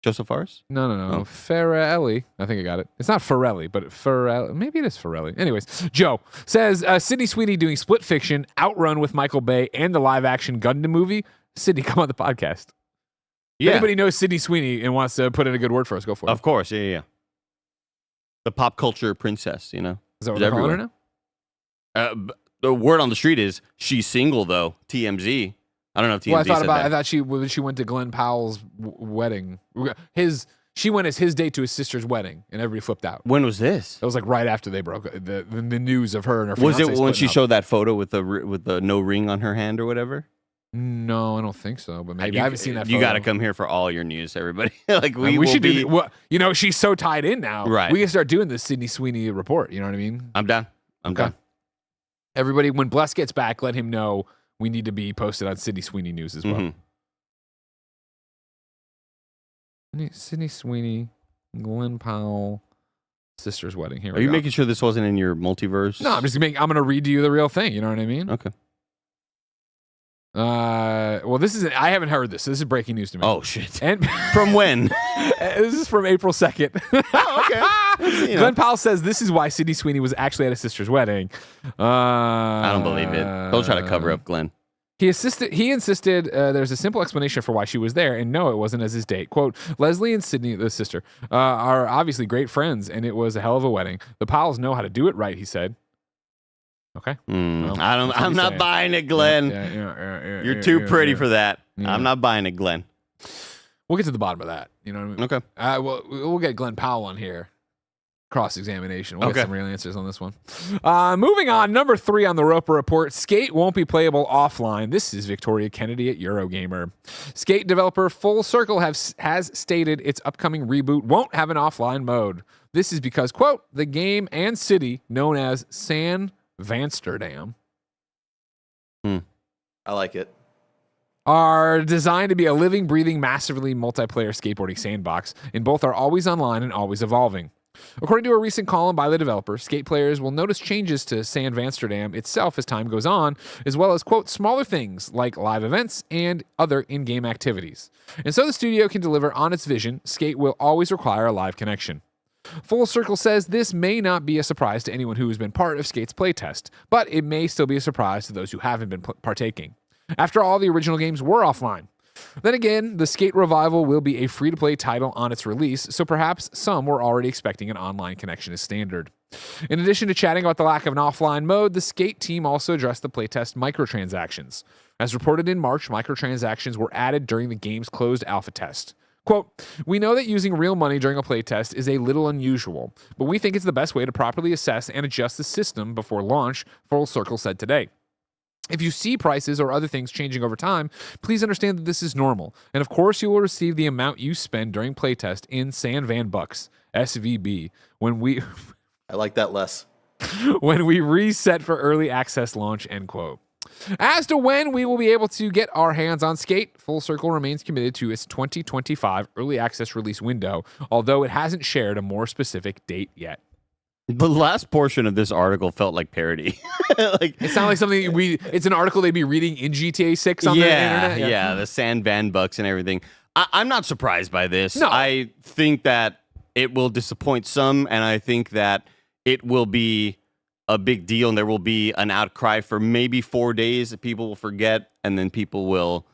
Joseph Fares?
No.
Oh.
Farrelly. I think I got it. It's not Farrelly, but Farrelly. Maybe it is Farrelly. Anyways, Joe says Sydney Sweeney doing Split Fiction, Outrun with Michael Bay, and the live-action Gundam movie. Sydney, come on the podcast. If anybody knows Sydney Sweeney and wants to put in a good word for us, go for it.
Of course, yeah. The pop culture princess, you know.
Is that what they're calling her now?
The word on the street is she's single, though. TMZ. I don't know if TMZ said that.
I thought she went to Glenn Powell's wedding. She went as his date to his sister's wedding, and everybody flipped out.
When was this?
It was like right after they broke the news of her and her.
Was
fiancé
it when she
splitting up.
showed that photo with the no ring on her hand or whatever?
No, I don't think so. But maybe I haven't seen that.
You
photo.
got to come here for all your news, everybody. Like
we should do. She's so tied in now.
Right.
We can start doing this Sydney Sweeney report. You know what I mean?
I'm down. I'm done.
Everybody, when Bless gets back, let him know we need to be posted on Sydney Sweeney news as well. Sydney Sweeney, Glenn Powell, sister's wedding. Here.
Are you making sure this wasn't in your multiverse?
No, I'm going to read to you the real thing. You know what I mean?
Okay.
Well, I haven't heard this. So this is breaking news to me.
Oh shit!
And
from when?
This is from April 2nd.
Oh, okay.
Glenn Powell says this is why Sydney Sweeney was actually at his sister's wedding.
I don't believe it. Don't try to cover up Glenn.
He insisted there's a simple explanation for why she was there, and no, it wasn't as his date. Quote, Leslie and Sydney, the sister, are obviously great friends, and it was a hell of a wedding. The Powells know how to do it right, he said. Okay.
Well, I'm not buying it, Glenn.
Yeah,
You're too pretty for that. Yeah. I'm not buying it, Glenn.
We'll get to the bottom of that. You know what I mean?
Okay.
We'll get Glenn Powell on here. Cross-examination. We'll get some real answers on this one. Moving on, number 3 on the Roper Report, Skate won't be playable offline. This is Victoria Kennedy at Eurogamer. Skate developer Full Circle has stated its upcoming reboot won't have an offline mode. This is because, quote, the game and city known as San Vansterdam
I like it.
Are designed to be a living, breathing, massively multiplayer skateboarding sandbox, and both are always online and always evolving. According to a recent column by the developer, skate players will notice changes to San Vansterdam itself as time goes on, as well as, quote, smaller things like live events and other in-game activities. And so the studio can deliver on its vision, skate will always require a live connection. Full Circle says this may not be a surprise to anyone who has been part of Skate's playtest, but it may still be a surprise to those who haven't been partaking. After all, the original games were offline. Then again, the Skate Revival will be a free-to-play title on its release, so perhaps some were already expecting an online connection as standard. In addition to chatting about the lack of an offline mode, the Skate team also addressed the playtest microtransactions. As reported in March, microtransactions were added during the game's closed alpha test. Quote, we know that using real money during a playtest is a little unusual, but we think it's the best way to properly assess and adjust the system before launch, Full Circle said today. If you see prices or other things changing over time, please understand that this is normal. And of course, you will receive the amount you spend during playtest in San Van Bucks, SVB, when we...
I like that less.
when we reset for early access launch, end quote. As to when we will be able to get our hands on Skate, Full Circle remains committed to its 2025 early access release window, although it hasn't shared a more specific date yet.
The last portion of this article felt like parody.
It sounded like something it's an article they'd be reading in GTA 6 on the internet.
Yeah, the San Van Bucks and everything. I'm not surprised by this.
No.
I think that it will disappoint some, and I think that it will be a big deal, and there will be an outcry for maybe 4 days that people will forget, and then people will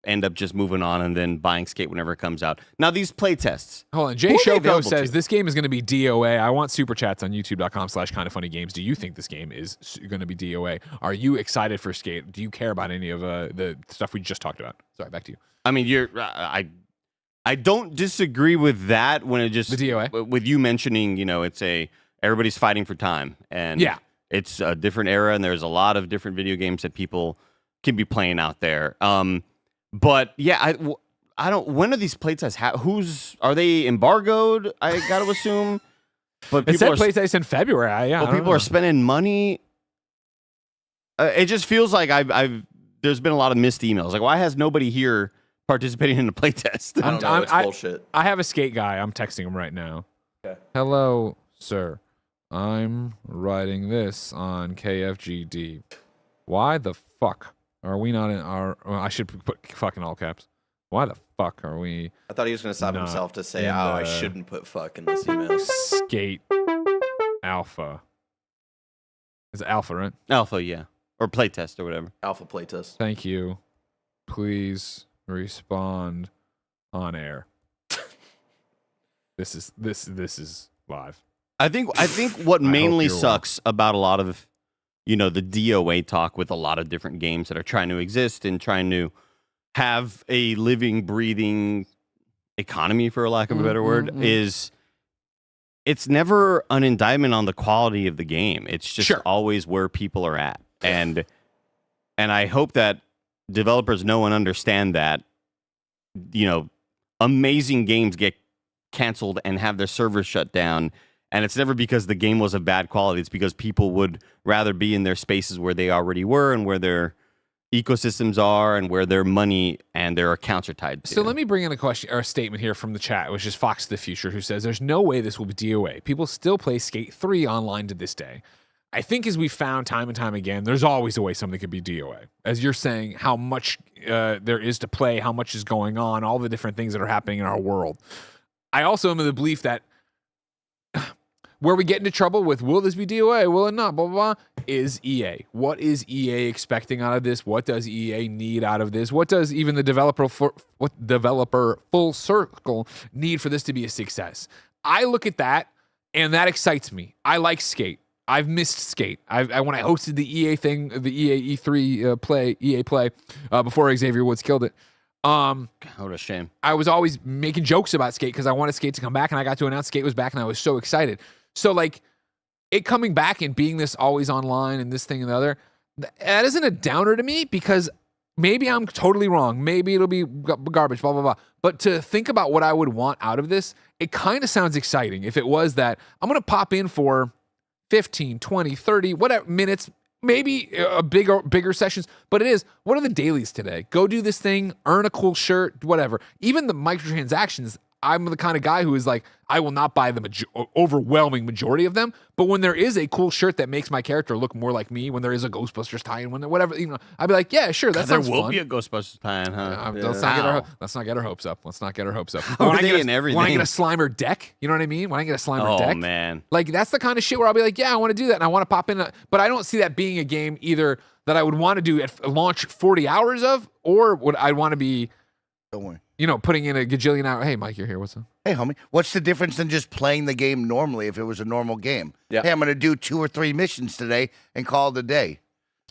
end up just moving on and then buying Skate whenever it comes out. Now, these play tests.
Hold on. Jay Shoko says this game is going to be DOA. I want super chats on youtube.com/kindoffunnygames. Do you think this game is going to be DOA? Are you excited for Skate? Do you care about any of the stuff we just talked about? Sorry, back to you.
I mean, I don't disagree with that when it just...
The DOA?
With you mentioning, it's everybody's fighting for time. And it's a different era, and there's a lot of different video games that people can be playing out there. But yeah, I don't. When are these playtests? Are they embargoed? I got to assume. But
it said playtests in February. Yeah,
people are spending money. It just feels like there's been a lot of missed emails. Like, why has nobody here participating in a playtest?
I don't know. It's bullshit.
I have a Skate guy. I'm texting him right now.
Okay.
Hello, sir. I'm writing this on KFGD. Why the fuck are we not in our... Well, I should put fuck in all caps. Why the fuck are we...
I thought he was going to stop himself to say, I shouldn't put fuck in this email.
Skate Alpha. Is it Alpha, right?
Alpha, yeah. Or playtest or whatever.
Alpha playtest.
Thank you. Please respond on air. This is live.
I think what mainly sucks about a lot of the DOA talk with a lot of different games that are trying to exist and trying to have a living, breathing economy, for lack of a better word, is it's never an indictment on the quality of the game. It's just always where people are at. And I hope that developers know and understand that, amazing games get canceled and have their servers shut down. And it's never because the game was of bad quality. It's because people would rather be in their spaces where they already were and where their ecosystems are and where their money and their accounts are tied to.
So let me bring in a question or a statement here from the chat, which is Fox of the Future, who says there's no way this will be DOA. People still play Skate 3 online to this day. I think as we found time and time again, there's always a way something could be DOA. As you're saying, how much there is to play, how much is going on, all the different things that are happening in our world. I also am of the belief that where we get into trouble with, will this be DOA, will it not, blah, blah, blah, is EA. What is EA expecting out of this? What does EA need out of this? What does even the developer full circle need for this to be a success? I look at that, and that excites me. I like Skate. I've missed Skate. When I hosted the EA thing, the EA E3 EA Play, before Xavier Woods killed it.
What a shame.
I was always making jokes about Skate because I wanted Skate to come back, and I got to announce Skate was back, and I was so excited. So, like, it coming back and being this always online and this thing and the other, that isn't a downer to me because maybe I'm totally wrong. Maybe it'll be garbage, blah, blah, blah. But to think about what I would want out of this, it kind of sounds exciting. If it was that, I'm going to pop in for 15, 20, 30, whatever minutes, maybe bigger sessions, but it is, what are the dailies today? Go do this thing, earn a cool shirt, whatever. Even the microtransactions, I'm the kind of guy who is like, I will not buy the overwhelming majority of them, but when there is a cool shirt that makes my character look more like me, when there is a Ghostbusters tie-in, when whatever, I'd be like, yeah, sure, that sounds fun.
There will be a Ghostbusters tie-in, huh?
Let's not get our hopes up. Let's not get our hopes up.
When
I get a Slimer deck, you know what I mean? When I get a Slimer deck.
Oh, man.
Like, that's the kind of shit where I'll be like, yeah, I want to do that, and I want to pop in. But I don't see that being a game either that I would want to do at launch 40 hours of, or would I want to be...
Don't worry.
Putting in a gajillion hour. Hey, Mike, you're here. What's up?
Hey, homie. What's the difference than just playing the game normally if it was a normal game?
Yeah.
Hey, I'm going to do 2 or 3 missions today and call it a day.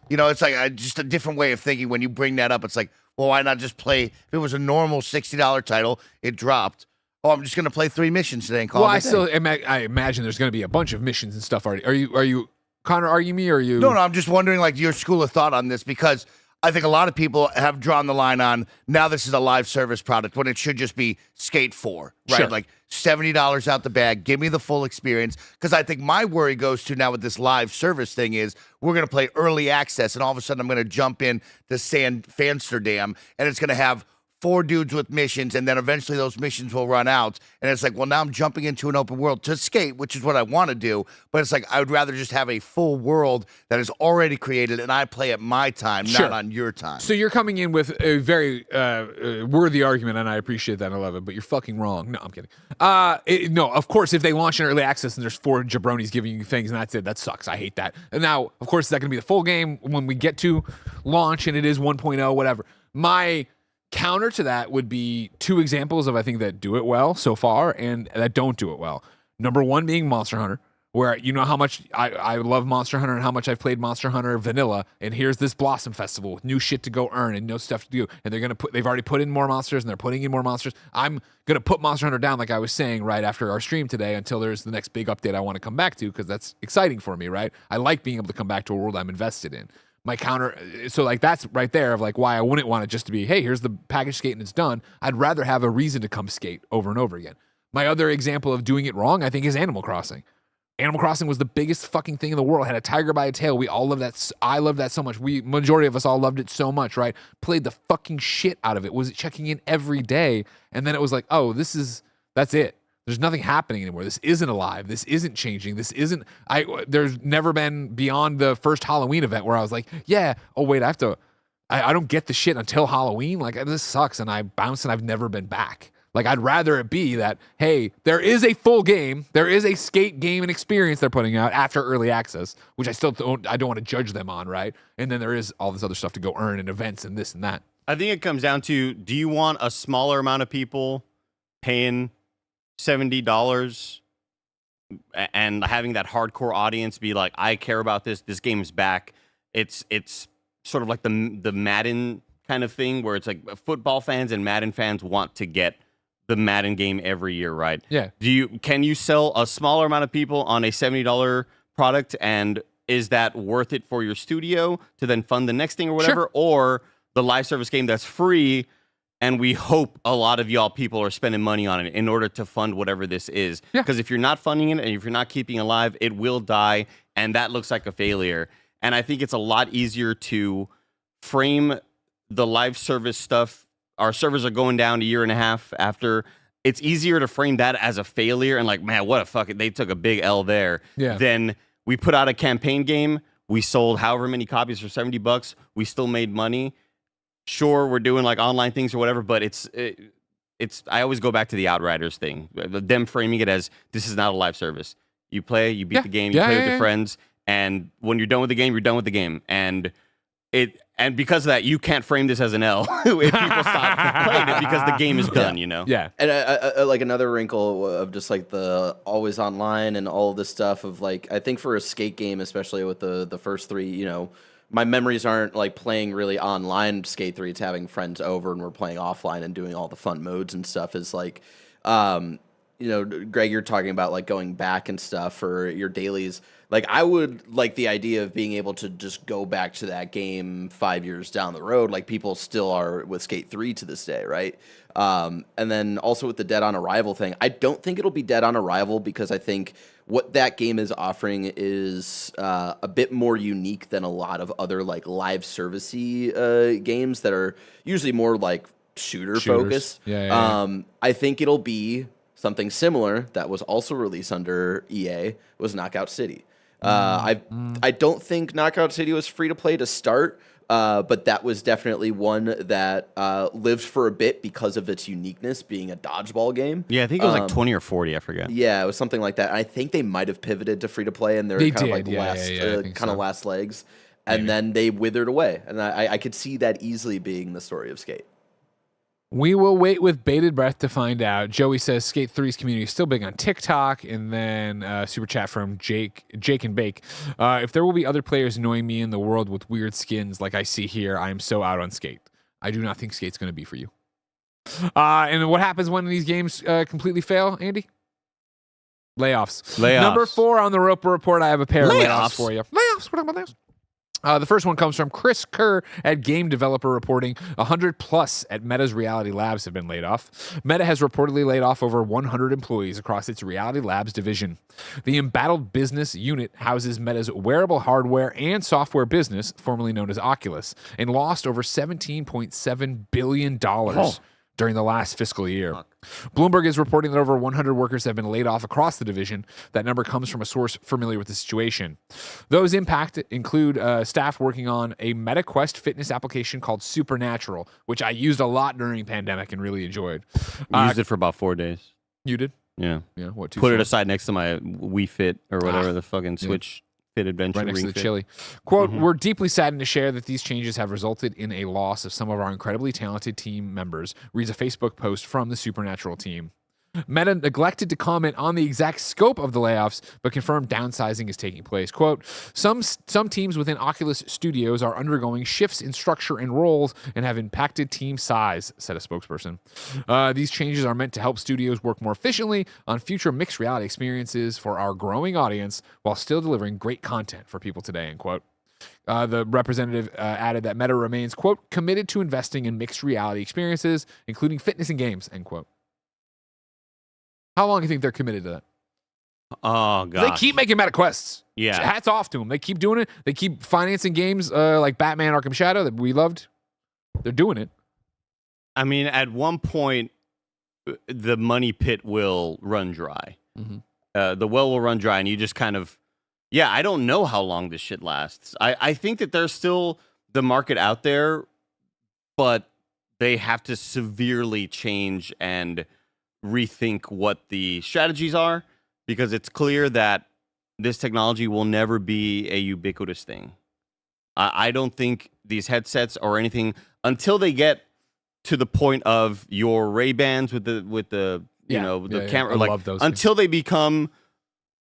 It's like just a different way of thinking. When you bring that up, it's like, well, why not just play? If it was a normal $60 title, it dropped. Oh, I'm just going to play 3 missions today and call it a day.
I imagine there's going to be a bunch of missions and stuff already. Are you Connor, arguing me, or are you?
No, I'm just wondering, like, your school of thought on this, because I think a lot of people have drawn the line on now this is a live service product when it should just be Skate 4, right?
Sure.
Like $70 out the bag, give me the full experience. Because I think my worry goes to now with this live service thing is we're going to play early access, and all of a sudden I'm going to jump in to Fansterdam, and it's going to have 4 dudes with missions, and then eventually those missions will run out. And it's like, well, now I'm jumping into an open world to skate, which is what I want to do. But it's like, I would rather just have a full world that is already created, and I play at my time, not on your time.
So you're coming in with a very worthy argument, and I appreciate that and I love it, but you're fucking wrong. No, I'm kidding. No, of course, if they launch in early access and there's 4 jabronis giving you things and that's it, that sucks. I hate that. And now, of course, is that going to be the full game when we get to launch and it is 1.0, whatever. My counter to that would be 2 examples of I think that do it well so far and that don't do it well. Number 1 being Monster Hunter, where you know how much I love Monster Hunter and how much I've played Monster Hunter Vanilla, and here's this Blossom Festival with new shit to go earn and no stuff to do, and they've already put in more monsters and they're putting in more monsters. I'm gonna put Monster Hunter down, like I was saying right after our stream today, until there's the next big update I want to come back to, because that's exciting for me, right? I like being able to come back to a world I'm invested in. My counter, so like that's right there of like why I wouldn't want it just to be, hey, here's the package skate and it's done. I'd rather have a reason to come skate over and over again. My other example of doing it wrong, I think, is Animal Crossing. Animal Crossing was the biggest fucking thing in the world. It had a tiger by a tail. We all love that. I love that so much. Majority of us all loved it so much, right? Played the fucking shit out of it. Was checking in every day. And then it was like, oh, that's it. There's nothing happening anymore. This isn't alive. This isn't changing. There's never been beyond the first Halloween event where I was like, yeah, oh wait, I don't get the shit until Halloween. Like, this sucks. And I bounced and I've never been back. Like, I'd rather it be that, hey, there is a full game. There is a skate game and experience they're putting out after early access, which I don't want to judge them on, right? And then there is all this other stuff to go earn and events and this and that.
I think it comes down to, do you want a smaller amount of people paying $70 and having that hardcore audience be like, I care about this game's back? It's sort of like the Madden kind of thing, where it's like football fans and Madden fans want to get the Madden game every year, right?
Yeah.
Can you sell a smaller amount of people on a $70 product, and is that worth it for your studio to then fund the next thing or whatever?
Sure.
Or the live service game that's free, and we hope a lot of y'all people are spending money on it in order to fund whatever this is. Because if you're not funding it and if you're not keeping it alive, it will die, and that looks like a failure. And I think it's a lot easier to frame the live service stuff. Our servers are going down a year and a half after. It's easier to frame that as a failure and like, man, what a fucking, they took a big L there.
Yeah.
Then we put out a campaign game. We sold however many copies for $70. We still made money. Sure, we're doing like online things or whatever, but it's. I always go back to the Outriders thing. Them framing it as, this is not a live service. You play, you beat the game, you play with your friends, and when you're done with the game, you're done with the game. And because of that, you can't frame this as an L if people stop playing it, because the game is done, you know?
Yeah.
And like another wrinkle of just like the always online and all of this stuff of like, I think for a skate game, especially with the first 3, you know, my memories aren't like playing really online Skate 3. It's having friends over and we're playing offline and doing all the fun modes and stuff. Is like, you know, Greg, you're talking about like going back and stuff for your dailies. Like, I would like the idea of being able to just go back to that game 5 years down the road, like people still are with Skate 3 to this day, right? And then also with the Dead on Arrival thing, I don't think it'll be Dead on Arrival, because I think what that game is offering is a bit more unique than a lot of other like live servicey games that are usually more like shooter focused. I think it'll be something similar that was also released under EA, was Knockout City. I don't think Knockout City was free to play to start, but that was definitely one that lived for a bit because of its uniqueness, being a dodgeball game.
Yeah, I think it was like 20 or 40, I forget.
Yeah, it was something like that. I think they might have pivoted to free to play, and
They
kind of
did,
like last legs, and then they withered away. And I could see that easily being the story of Skate.
We will wait with bated breath to find out. Joey says Skate 3's community is still big on TikTok. And then super chat from Jake and Bake. If there will be other players annoying me in the world with weird skins like I see here, I am so out on Skate. I do not think Skate's going to be for you. And what happens when these games completely fail, Andy? Layoffs.
Layoffs.
Number 4 on the Roper Report, I have a pair of layoffs for you. Layoffs. What about this? The first one comes from Chris Kerr at Game Developer reporting 100 plus at Meta's Reality Labs have been laid off. Meta has reportedly laid off over 100 employees across its Reality Labs division. The embattled business unit houses Meta's wearable hardware and software business, formerly known as Oculus, and lost over $17.7 billion during the last fiscal year. Bloomberg is reporting that over 100 workers have been laid off across the division. That number comes from a source familiar with the situation. Those impacted include staff working on a MetaQuest fitness application called Supernatural, which I used a lot during pandemic and really enjoyed.
Used it for about 4 days.
You did?
Yeah.
Yeah. What?
Put it aside next to my Wii Fit or whatever the fucking Switch Fit Adventure
right next
Ring
to the
Fit.
chili. Quote, we're deeply saddened to share that these changes have resulted in a loss of some of our incredibly talented team members, reads a Facebook post from the Supernatural team. Meta neglected to comment on the exact scope of the layoffs, but confirmed downsizing is taking place. Quote, some teams within Oculus Studios are undergoing shifts in structure and roles and have impacted team size, said a spokesperson. These changes are meant to help studios work more efficiently on future mixed reality experiences for our growing audience while still delivering great content for people today, end quote. The representative added that Meta remains, quote, committed to investing in mixed reality experiences, including fitness and games, end quote. How long do you think they're committed to that?
Oh, God.
They keep making meta quests.
Yeah.
Hats off to them. They keep doing it. They keep financing games like Batman Arkham Shadow that we loved. They're doing it.
I mean, at one point, the money pit will run dry. The well will run dry, and you just kind of, I don't know how long this shit lasts. I think that there's still the market out there, but they have to severely change and rethink what the strategies are, because it's clear that this technology will never be a ubiquitous thing. I don't think these headsets or anything, until they get to the point of your Ray-Bans with the camera,
I
like
love those
until they become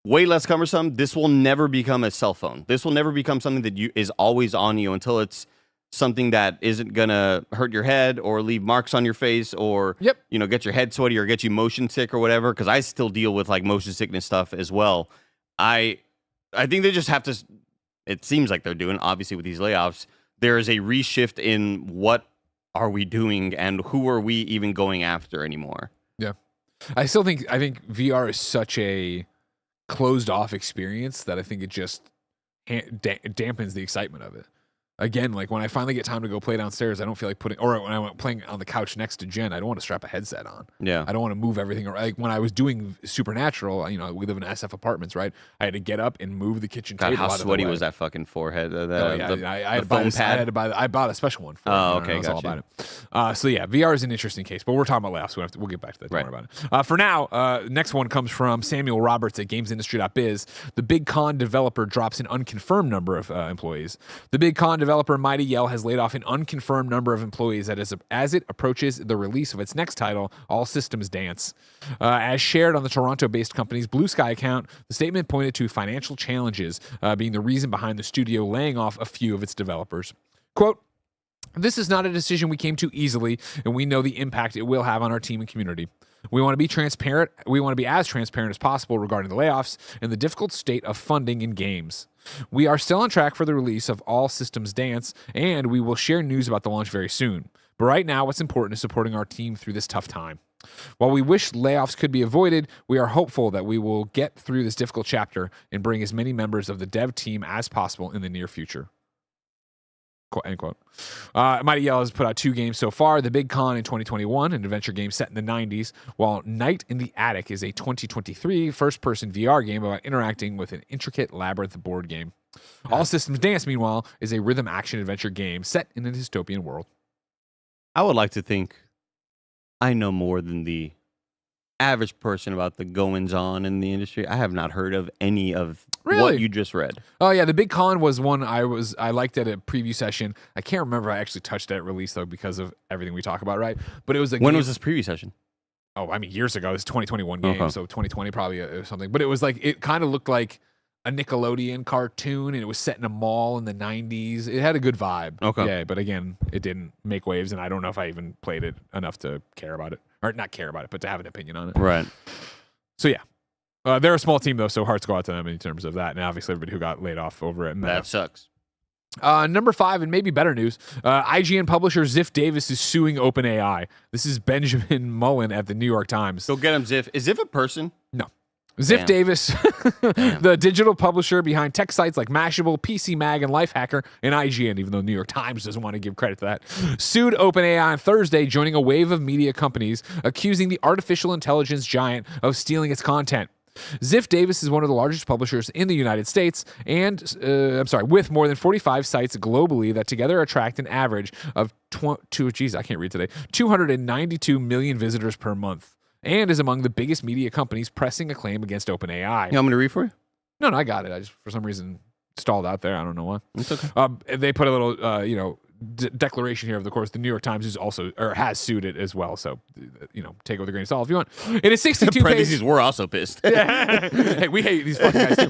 way less cumbersome, this will never become a cell phone. This will never become something that is always on you until it's something that isn't gonna hurt your head or leave marks on your face or get your head sweaty or get you motion sick or whatever. Because I still deal with like motion sickness stuff as well. I think they just have to. It seems like they're doing, obviously, with these layoffs. There is a reshift in what are we doing and who are we even going after anymore. Yeah,
I think VR is such a closed off experience that I think it just dampens the excitement of it. Again, like when I finally get time to go play downstairs, I don't feel like or when I went playing on the couch next to Jen, I don't want to strap a headset on.
Yeah.
I don't want to move everything. Like when I was doing Supernatural, we live in SF apartments, right? I had to get up and move the kitchen table.
How sweaty was that fucking forehead?
I bought a special one for it.
Okay,
all about it. So VR is an interesting case, but we're talking about layoffs. We'll get back to that. Don't worry about it. For now, next one comes from Samuel Roberts at GamesIndustry.biz. The Big Con developer drops an unconfirmed number of employees. The Big Con developer Mighty Yell has laid off an unconfirmed number of employees as it approaches the release of its next title, All Systems Dance. As shared on the Toronto-based company's Blue Sky account, the statement pointed to financial challenges being the reason behind the studio laying off a few of its developers. Quote, "This is not a decision we came to easily, and we know the impact it will have on our team and community. We want to be transparent. We want to be as transparent as possible regarding the layoffs and the difficult state of funding in games. We are still on track for the release of All Systems Dance, and we will share news about the launch very soon. But right now, what's important is supporting our team through this tough time. While we wish layoffs could be avoided, we are hopeful that we will get through this difficult chapter and bring as many members of the dev team as possible in the near future." End quote. Mighty Yell has put out 2 games so far. The Big Con in 2021, an adventure game set in the 90s, while Night in the Attic is a 2023 first-person VR game about interacting with an intricate labyrinth board game. All Systems Dance, meanwhile, is a rhythm action adventure game set in a dystopian world.
I would like to think I know more than the average person about the goings-on in the industry. I have not heard of any of what you just read.
Oh yeah, the Big Con was one I liked at a preview session. I can't remember I actually touched that release though because of everything we talk about, right? But it was
When was this preview session?
Oh, I mean years ago. It's 2021 game, so 2020 probably or something. But it was like it kind of looked like a Nickelodeon cartoon, and it was set in a mall in the 90s. It had a good vibe.
Okay.
Yeah, but again, it didn't make waves, and I don't know if I even played it enough to care about it. Or not care about it, but to have an opinion on it.
Right.
So yeah. They're a small team, though, so hearts go out to them in terms of that. And obviously, everybody who got laid off over it.
That sucks.
Number 5, and maybe better news, IGN publisher Ziff Davis is suing OpenAI. This is Benjamin Mullen at the New York Times.
Go get him, Ziff. Is Ziff a person?
No. Ziff
Damn.
Davis, the digital publisher behind tech sites like Mashable, PC Mag, and Lifehacker, and IGN, even though New York Times doesn't want to give credit to that, sued OpenAI on Thursday, joining a wave of media companies accusing the artificial intelligence giant of stealing its content. Ziff Davis is one of the largest publishers in the United States with more than 45 sites globally that together attract an average of 292 million visitors per month, and is among the biggest media companies pressing a claim against OpenAI.
You want me to read for you?
No, I got it. I just, for some reason, stalled out there. I don't know why.
It's okay.
They put a little, declaration here. Of course, the New York Times is also, or has sued it as well. So, take it with a grain of salt if you want. In a 62
Parentheses, we're also pissed.
Hey, we hate these fucking guys too.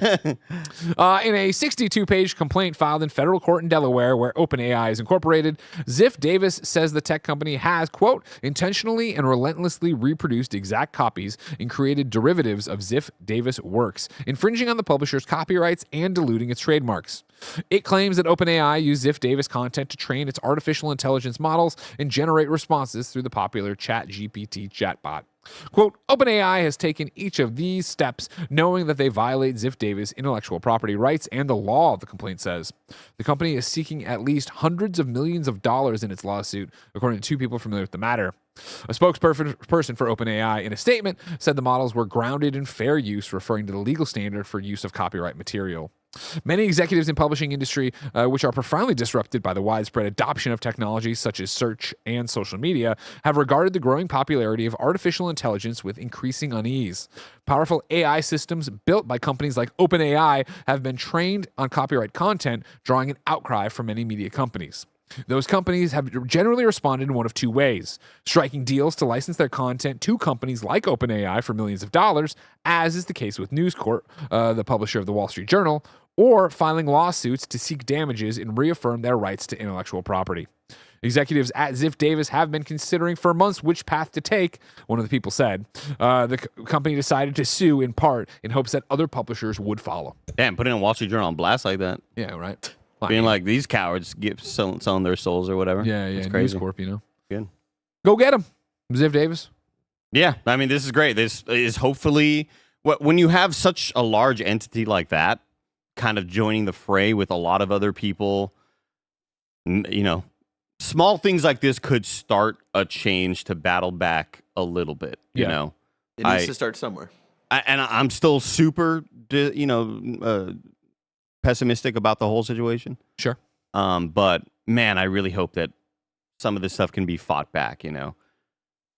In a 62-page complaint filed in federal court in Delaware, where OpenAI is incorporated, Ziff Davis says the tech company has, quote, intentionally and relentlessly reproduced exact copies and created derivatives of Ziff Davis works, infringing on the publisher's copyrights and diluting its trademarks. It claims that OpenAI used Ziff Davis content to train its artificial intelligence models and generate responses through the popular ChatGPT chatbot. Quote, OpenAI has taken each of these steps knowing that they violate Ziff Davis intellectual property rights and the law, the complaint says. The company is seeking at least hundreds of millions of dollars in its lawsuit, according to two people familiar with the matter. A spokesperson for OpenAI in a statement said the models were grounded in fair use, referring to the legal standard for use of copyright material. Many executives in publishing industry, which are profoundly disrupted by the widespread adoption of technologies such as search and social media, have regarded the growing popularity of artificial intelligence with increasing unease. Powerful AI systems built by companies like OpenAI have been trained on copyright content, drawing an outcry from many media companies. Those companies have generally responded in one of two ways: striking deals to license their content to companies like OpenAI for millions of dollars, as is the case with News Corp, the publisher of the Wall Street Journal, or filing lawsuits to seek damages and reaffirm their rights to intellectual property. Executives at Ziff Davis have been considering for months which path to take, one of the people said. The company decided to sue in part in hopes that other publishers would follow.
Damn, putting a Wall Street Journal on blast like that.
Yeah, right.
Being like, these cowards selling their souls or whatever.
Yeah,
It's crazy.
News Corp,
Good.
Go get them, Ziff Davis.
Yeah, I mean, this is great. This is hopefully, when you have such a large entity like that, kind of joining the fray with a lot of other people, small things like this could start a change to battle back a little bit, you know?
It needs to start somewhere.
I'm still super, pessimistic about the whole situation.
Sure.
But man, I really hope that some of this stuff can be fought back,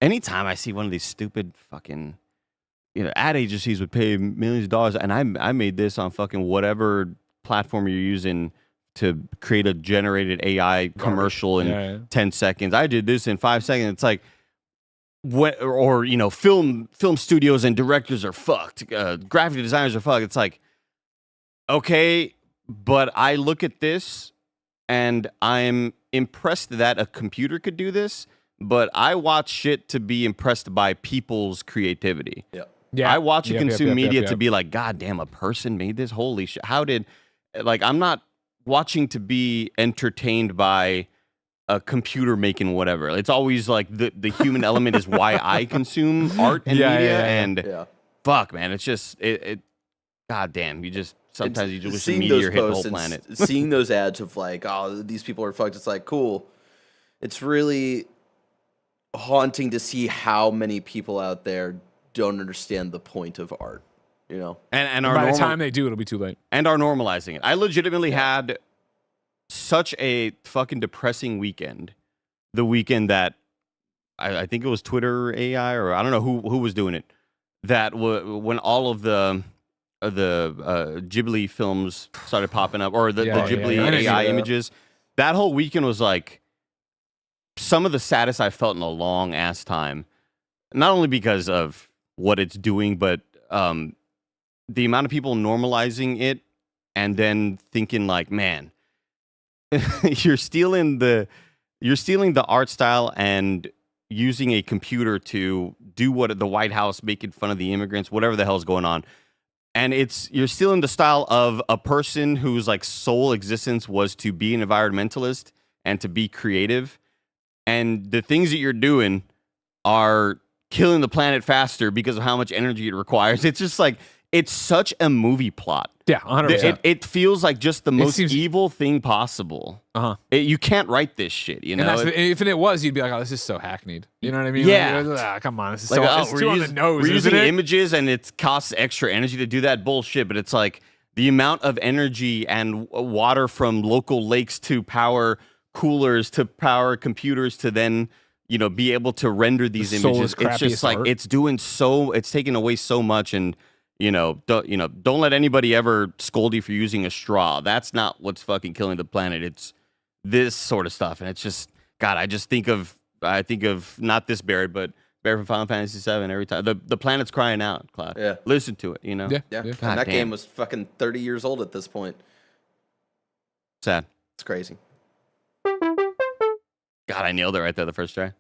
Anytime I see one of these stupid fucking, ad agencies would pay millions of dollars, and I made this on fucking whatever platform you're using to create a generated AI commercial in 10 seconds. I did this in 5 seconds. It's like, film studios and directors are fucked. Graphic designers are fucked. It's like, okay, but I look at this and I'm impressed that a computer could do this, but I watch shit to be impressed by people's creativity.
Yeah.
I watch and consume media to be like, God damn, a person made this? Holy shit. I'm not watching to be entertained by a computer making whatever. It's always like the human element is why I consume art and media. And fuck, man, it's just, God damn, sometimes you just wish the meteor hit the whole planet.
Seeing those ads of like, oh, these people are fucked. It's like, cool. It's really haunting to see how many people out there don't understand the point of art,
And by the time they do, it'll be too late.
And are normalizing it. I legitimately had such a fucking depressing weekend. The weekend that I think it was Twitter AI, or I don't know who was doing it. That when all of the Ghibli films started popping up, or the Ghibli AI images. That whole weekend was like some of the saddest I felt in a long ass time. Not only because of what it's doing, but the amount of people normalizing it and then thinking like, man, you're stealing the art style and using a computer to do what the White House, making fun of the immigrants, whatever the hell's going on. and you're still in the style of a person whose like sole existence was to be an environmentalist and to be creative, and the things that you're doing are killing the planet faster because of how much energy it requires. It's just like, it's such a movie plot.
Yeah, 100%.
It feels like just the most
seems
evil thing possible. You can't write this shit, you know?
If it was, you'd be like, oh, this is so hackneyed. You know what I mean?
Yeah.
Like, come on, this is
Like,
it's too on the nose,
we're
isn't
using
it?
images and it costs extra energy to do that bullshit, but it's like the amount of energy and water from local lakes to power coolers to power computers to then, you know, be able to render these images. It's just like, it's taking away so much. And don't let anybody ever scold you for using a straw. That's not what's fucking killing the planet. It's this sort of stuff. And it's just, God, I think of not this Barrett, but Barrett from Final Fantasy VII every time. The planet's crying out, Cloud.
Yeah.
Listen to it, you know?
Yeah.
Yeah.
God
And that
damn.
game was fucking 30 years old at this point.
Sad.
It's crazy.
God, I nailed it right there the first try.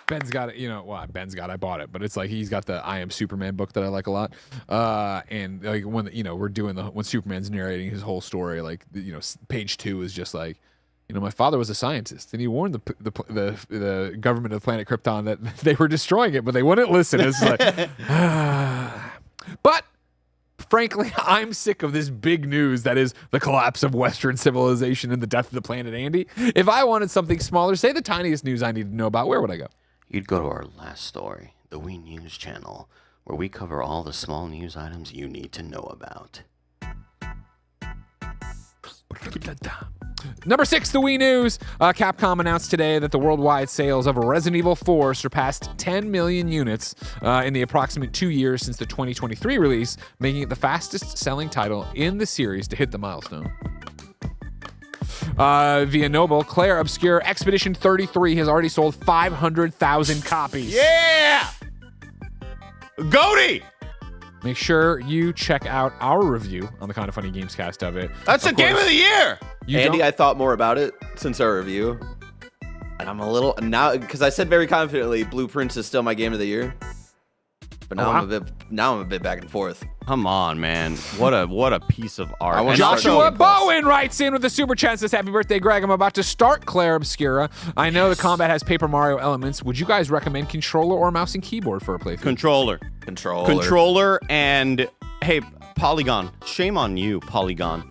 Ben's got it, I bought it, but it's like he's got the I Am Superman book that I like a lot. And like when we're doing when Superman's narrating his whole story, like page 2 is just like, my father was a scientist and he warned the government of planet Krypton that they were destroying it, but they wouldn't listen. It's like, but frankly, I'm sick of this big news that is the collapse of Western civilization and the death of the planet, Andy. If I wanted something smaller, say the tiniest news I need to know about, where would I go?
You'd go to our last story, the We News channel, where we cover all the small news items you need to know about.
Number 6, the Wii News. Capcom announced today that the worldwide sales of Resident Evil 4 surpassed 10 million units in the approximate 2 years since the 2023 release, making it the fastest selling title in the series to hit the milestone. Via Noble, Claire Obscure Expedition 33 has already sold 500,000 copies.
Yeah! Goaty!
Make sure you check out our review on the Kind of Funny Gamescast of it.
That's the game of the year!
Andy, I thought more about it since our review. And I'm a little, now, because I said very confidently, Blueprints is still my game of the year. But now I'm a bit back and forth.
Come on, man. What a piece of art.
want
And
Joshua
also-
Bowen writes in with the super chat, says, happy birthday, Greg. I'm about to start Claire Obscura. I know the combat has Paper Mario elements. Would you guys recommend controller or mouse and keyboard for a playthrough?
Controller, and hey, Polygon. Shame on you, Polygon.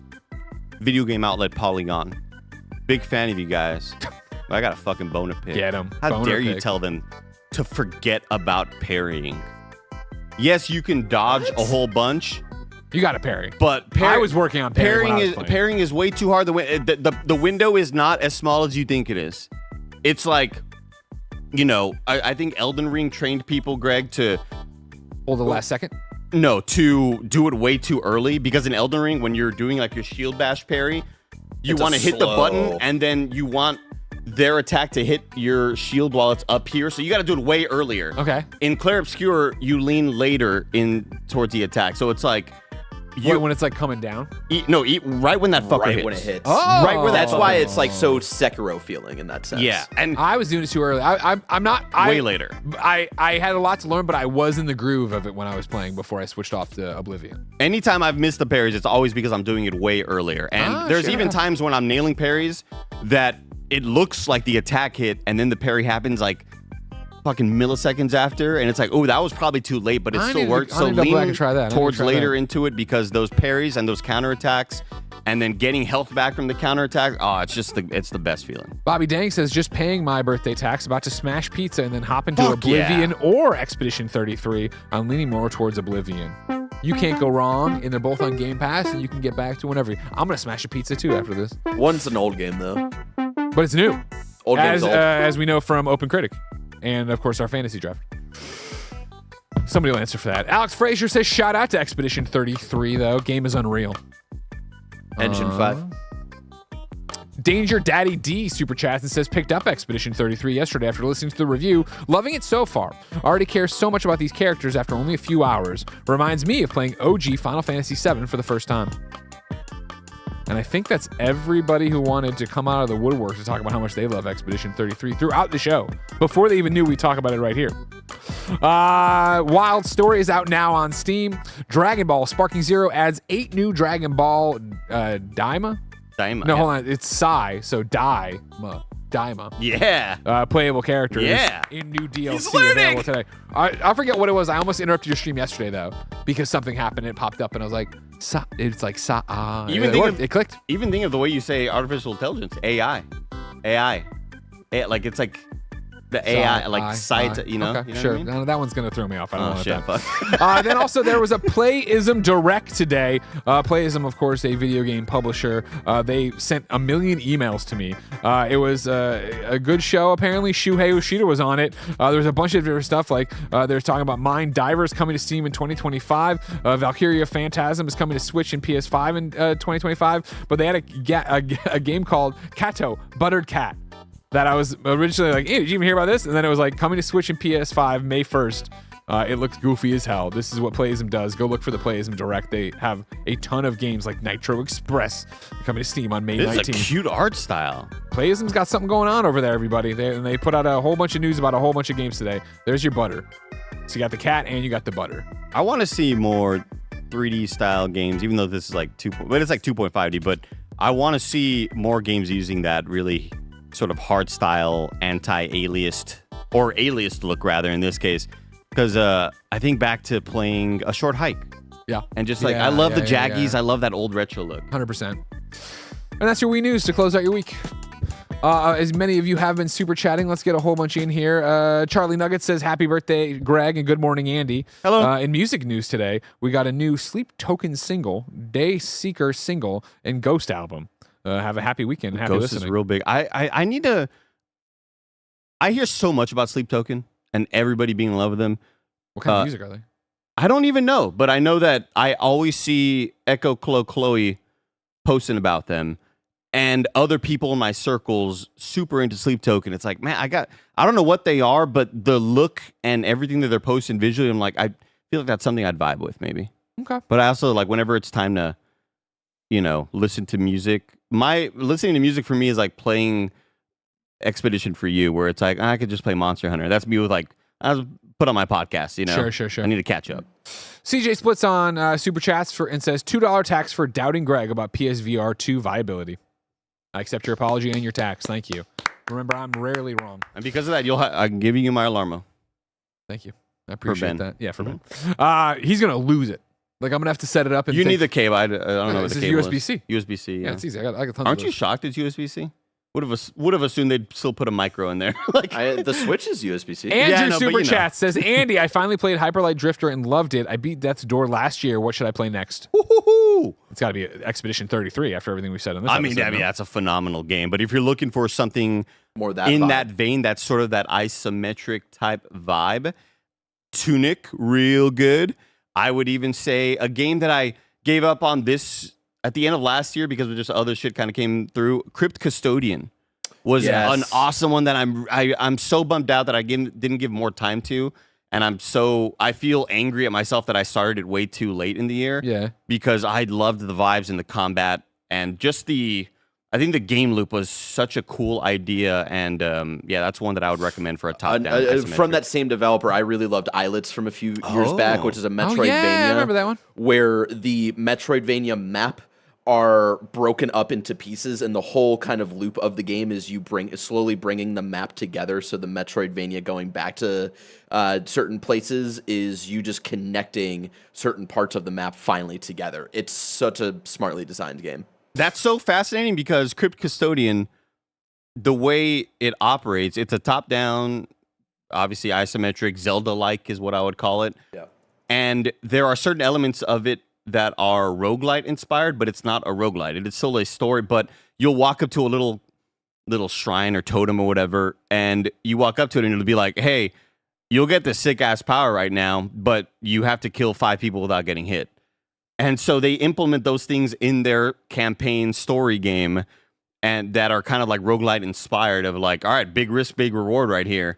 Video game outlet Polygon. Big fan of you guys. I got a fucking bone to pick.
Get 'em.
How
Bone to
dare you
pick.
tell them to forget about parrying? Yes, you can dodge a whole bunch,
You got to parry.
but
I was working on parry when I was playing.
Parrying is way too hard. The window is not as small as you think it is. It's like, I think Elden Ring trained people, Greg, to
Hold the last second.
No, to do it way too early, because in Elden Ring, when you're doing like your shield bash parry, you
It's a
want to hit the
slow-
button and then you want their attack to hit your shield while it's up here. So you got to do it way earlier.
Okay.
In Claire Obscure, you lean later in towards the attack. So it's like
When it's like coming down.
eat right when that fucker
Right
hits.
when it hits.
Oh.
Right where that
That's why it's like so Sekiro feeling in that sense.
Yeah, and
I was doing it too early. I'm not.
way later.
I had a lot to learn, but I was in the groove of it when I was playing before I switched off to Oblivion.
Anytime I've missed the parries, it's always because I'm doing it way earlier. And there's even times when I'm nailing parries that it looks like the attack hit, and then the parry happens like fucking milliseconds after, and it's like, oh, that was probably too late, but it still worked. So lean towards later into it, because those parries and those counterattacks, and then getting health back from the counterattack, it's the best feeling.
Bobby Dang says, just paying my birthday tax, about to smash pizza and then hop into
Fuck
Oblivion or Expedition 33. I'm leaning more towards Oblivion. You can't go wrong, and they're both on Game Pass, and you can get back to whenever. I'm gonna smash a pizza too after this,
One's an old game though.
but it's new,
Old game's old.
as we know from Open Critic, and of course our fantasy draft. Somebody will answer for that. Alex Frazier says, shout out to Expedition 33 though. Game is unreal.
Engine 5.
Danger Daddy D super chats and says, picked up Expedition 33 yesterday after listening to the review. Loving it so far. Already care so much about these characters after only a few hours. Reminds me of playing OG Final Fantasy VII for the first time. And I think that's everybody who wanted to come out of the woodwork to talk about how much they love Expedition 33 throughout the show, before they even knew we'd talk about it right here. Wild Story is out now on Steam. Dragon Ball Sparking Zero adds 8 new Dragon Ball Daima?
Daima.
No, hold on. It's Sai, so Daima.
Yeah.
Playable characters
Yeah.
in new DLC
He's learning.
available today. I forget what it was. I almost interrupted your stream yesterday, though, because something happened and it popped up, and I was like, it's like Sa. It clicked.
Even think of the way you say artificial intelligence, AI. Like it's like the AI, like site, you know?
Okay,
you know
sure.
what I mean?
No, that one's going to throw me off. I don't
Oh,
want
shit,
that.
fuck.
Then also there was a Playism Direct today. Playism, of course, a video game publisher. They sent 1 million emails to me. It was a good show, apparently. Shuhei Yoshida was on it. There was a bunch of different stuff, like they're talking about Mind Divers coming to Steam in 2025. Valkyria Phantasm is coming to Switch and PS5 in 2025. But they had a game called Kato, Buttered Cat, that I was originally like, hey, did you even hear about this? And then it was like coming to Switch and PS5 May 1st. It looks goofy as hell. This is what Playism does. Go look for the Playism Direct. They have a ton of games like Nitro Express coming to Steam on May 19th.
This is a cute art style.
Playism's got something going on over there, everybody. They put out a whole bunch of news about a whole bunch of games today. There's your butter. So you got the cat and you got the butter.
I want to see more 3D style games, even though this is like but it's like 2.5D. But I want to see more games using that really sort of hard style, anti-aliased or aliased look, rather, in this case, because I think back to playing A Short Hike.
Yeah.
And just like, I love the Jaggies. I love that old retro look.
100%. And that's your Wii News to close out your week. As many of you have been super chatting, let's get a whole bunch in here. Charlie Nugget says, happy birthday, Greg, and good morning, Andy.
Hello.
In music news today, we got a new Sleep Token single, Day Seeker single, and Ghost album. Have a happy weekend. Happy
Ghost
listening.
is real big. I need to. I hear so much about Sleep Token and everybody being in love with them.
What kind of music are they?
I don't even know, but I know that I always see Echo Chloe posting about them, and other people in my circles super into Sleep Token. It's like, man, I don't know what they are, but the look and everything that they're posting visually, I'm like, I feel like that's something I'd vibe with, maybe.
Okay.
But I also like whenever it's time to, listen to music. Listening to music for me is like playing Expedition for You, where it's like I could just play Monster Hunter. That's me with like I put on my podcast.
Sure.
I need to catch up.
CJ Splits on Super Chats and says $2 tax for doubting Greg about PSVR 2 viability. I accept your apology and your tax. Thank you. Remember, I'm rarely wrong.
And because of that, I'm giving you my Alarmo.
Thank you. I appreciate
Ben.
that. Yeah, for Ben. He's gonna lose it. Like, I'm gonna have to set it up. And
You need the cable. I don't know what
This
the
is
cable
USB-C.
is. USB-C.
Yeah,
Yeah.
it's easy. I got tons
Aren't
of
you
those.
shocked it's USB-C? Would have assumed they'd still put a micro in there.
The Switch is USB-C.
Andrew
Yeah, I know, but
Super
you know.
Chat says, Andy, I finally played Hyperlight Drifter and loved it. I beat Death's Door last year. What should I play next?
Woo-hoo-hoo.
It's got to be Expedition 33 after everything we said on this
I mean,
episode, no?
that's a phenomenal game. But if you're looking for something
More that
in
vibe.
that vein, that's sort of that isometric type vibe, Tunic, real good. I would even say a game that I gave up on this at the end of last year because of just other shit kind of came through. Crypt Custodian was
Yes.
an awesome one that I'm so bummed out that I didn't give more time to. And I feel angry at myself that I started it way too late in the year.
Yeah.
Because I loved the vibes and the combat and just I think the game loop was such a cool idea. And that's one that I would recommend for a top-down.
From that same developer, I really loved Islets from a few years back, which is a Metroidvania.
Oh, yeah, I remember that one.
Where the Metroidvania map are broken up into pieces, and the whole kind of loop of the game is you slowly bringing the map together. So the Metroidvania going back to certain places is you just connecting certain parts of the map finally together. It's such a smartly designed game.
That's so fascinating because Crypt Custodian, the way it operates, it's a top-down, obviously isometric, Zelda-like is what I would call it.
Yeah.
And there are certain elements of it that are roguelite inspired, but it's not a roguelite. It is still a story, but you'll walk up to a little shrine or totem or whatever, and you walk up to it and it'll be like, hey, you'll get this sick-ass power right now, but you have to kill 5 people without getting hit. And so they implement those things in their campaign story game and that are kind of like roguelite inspired of like, all right, big risk, big reward right here.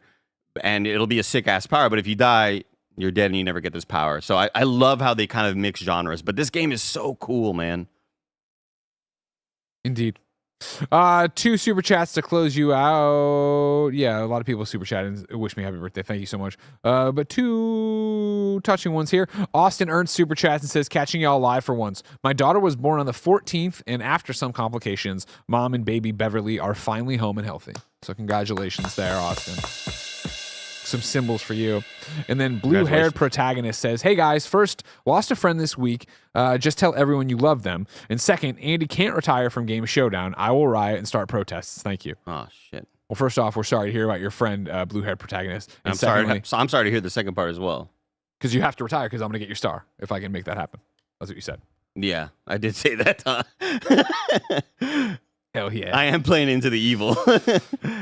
And it'll be a sick-ass power, but if you die, you're dead and you never get this power. So I love how they kind of mix genres, but this game is so cool, man.
Indeed. 2 super chats to close you out. Yeah, a lot of people super chat and wish me happy birthday. Thank you so much. But 2 touching ones here. Austin Ernst super chats and says, catching y'all live for once. My daughter was born on the 14th, and after some complications, mom and baby Beverly are finally home and healthy. So congratulations there, Austin. Some symbols for you. And then blue-haired protagonist says, hey guys, first, lost a friend this week. Just tell everyone you love them. And second, Andy can't retire from Game Showdown. I will riot and start protests. Thank you.
Oh, shit.
Well, first off, we're sorry to hear about your friend, blue-haired protagonist. And
I'm sorry to hear the second part as well.
Because you have to retire because I'm going to get your star if I can make that happen. That's what you said.
Yeah, I did say that, huh?
Hell yeah.
I am playing into the evil.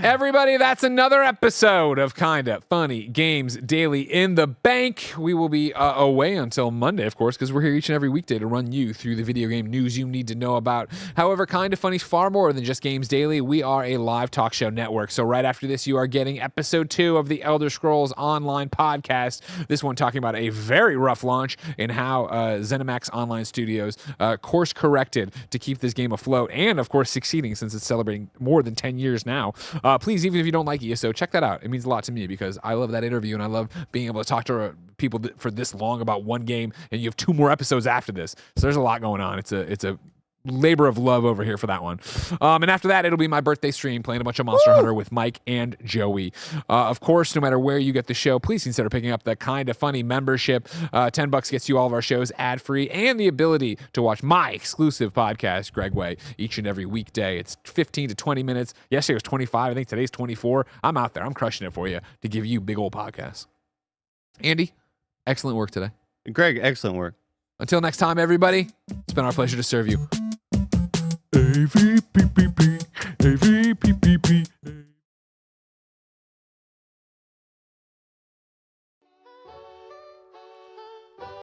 Everybody, that's another episode of Kinda Funny Games Daily in the bank. We will be away until Monday, of course, because we're here each and every weekday to run you through the video game news you need to know about. However, Kinda Funny's far more than just Games Daily. We are a live talk show network. So right after this, you are getting episode 2 of the Elder Scrolls Online podcast. This one talking about a very rough launch and how ZeniMax Online Studios course corrected to keep this game afloat and, of course, succeeding since it's celebrating more than 10 years now. Please, even if you don't like ESO, check that out. It means a lot to me because I love that interview and I love being able to talk to people for this long about one game, and you have 2 more episodes after this. So there's a lot going on. It's a labor of love over here for that one. And after that, it'll be my birthday stream playing a bunch of Monster Hunter with Mike and Joey. Of course, no matter where you get the show, please consider picking up the Kinda Funny membership. $10 gets you all of our shows ad-free and the ability to watch my exclusive podcast, Gregway, each and every weekday. It's 15 to 20 minutes. Yesterday was 25. I think today's 24. I'm out there. I'm crushing it for you to give you big old podcasts. Andy, excellent work today.
Greg, excellent work.
Until next time, everybody, it's been our pleasure to serve you. AVPPP.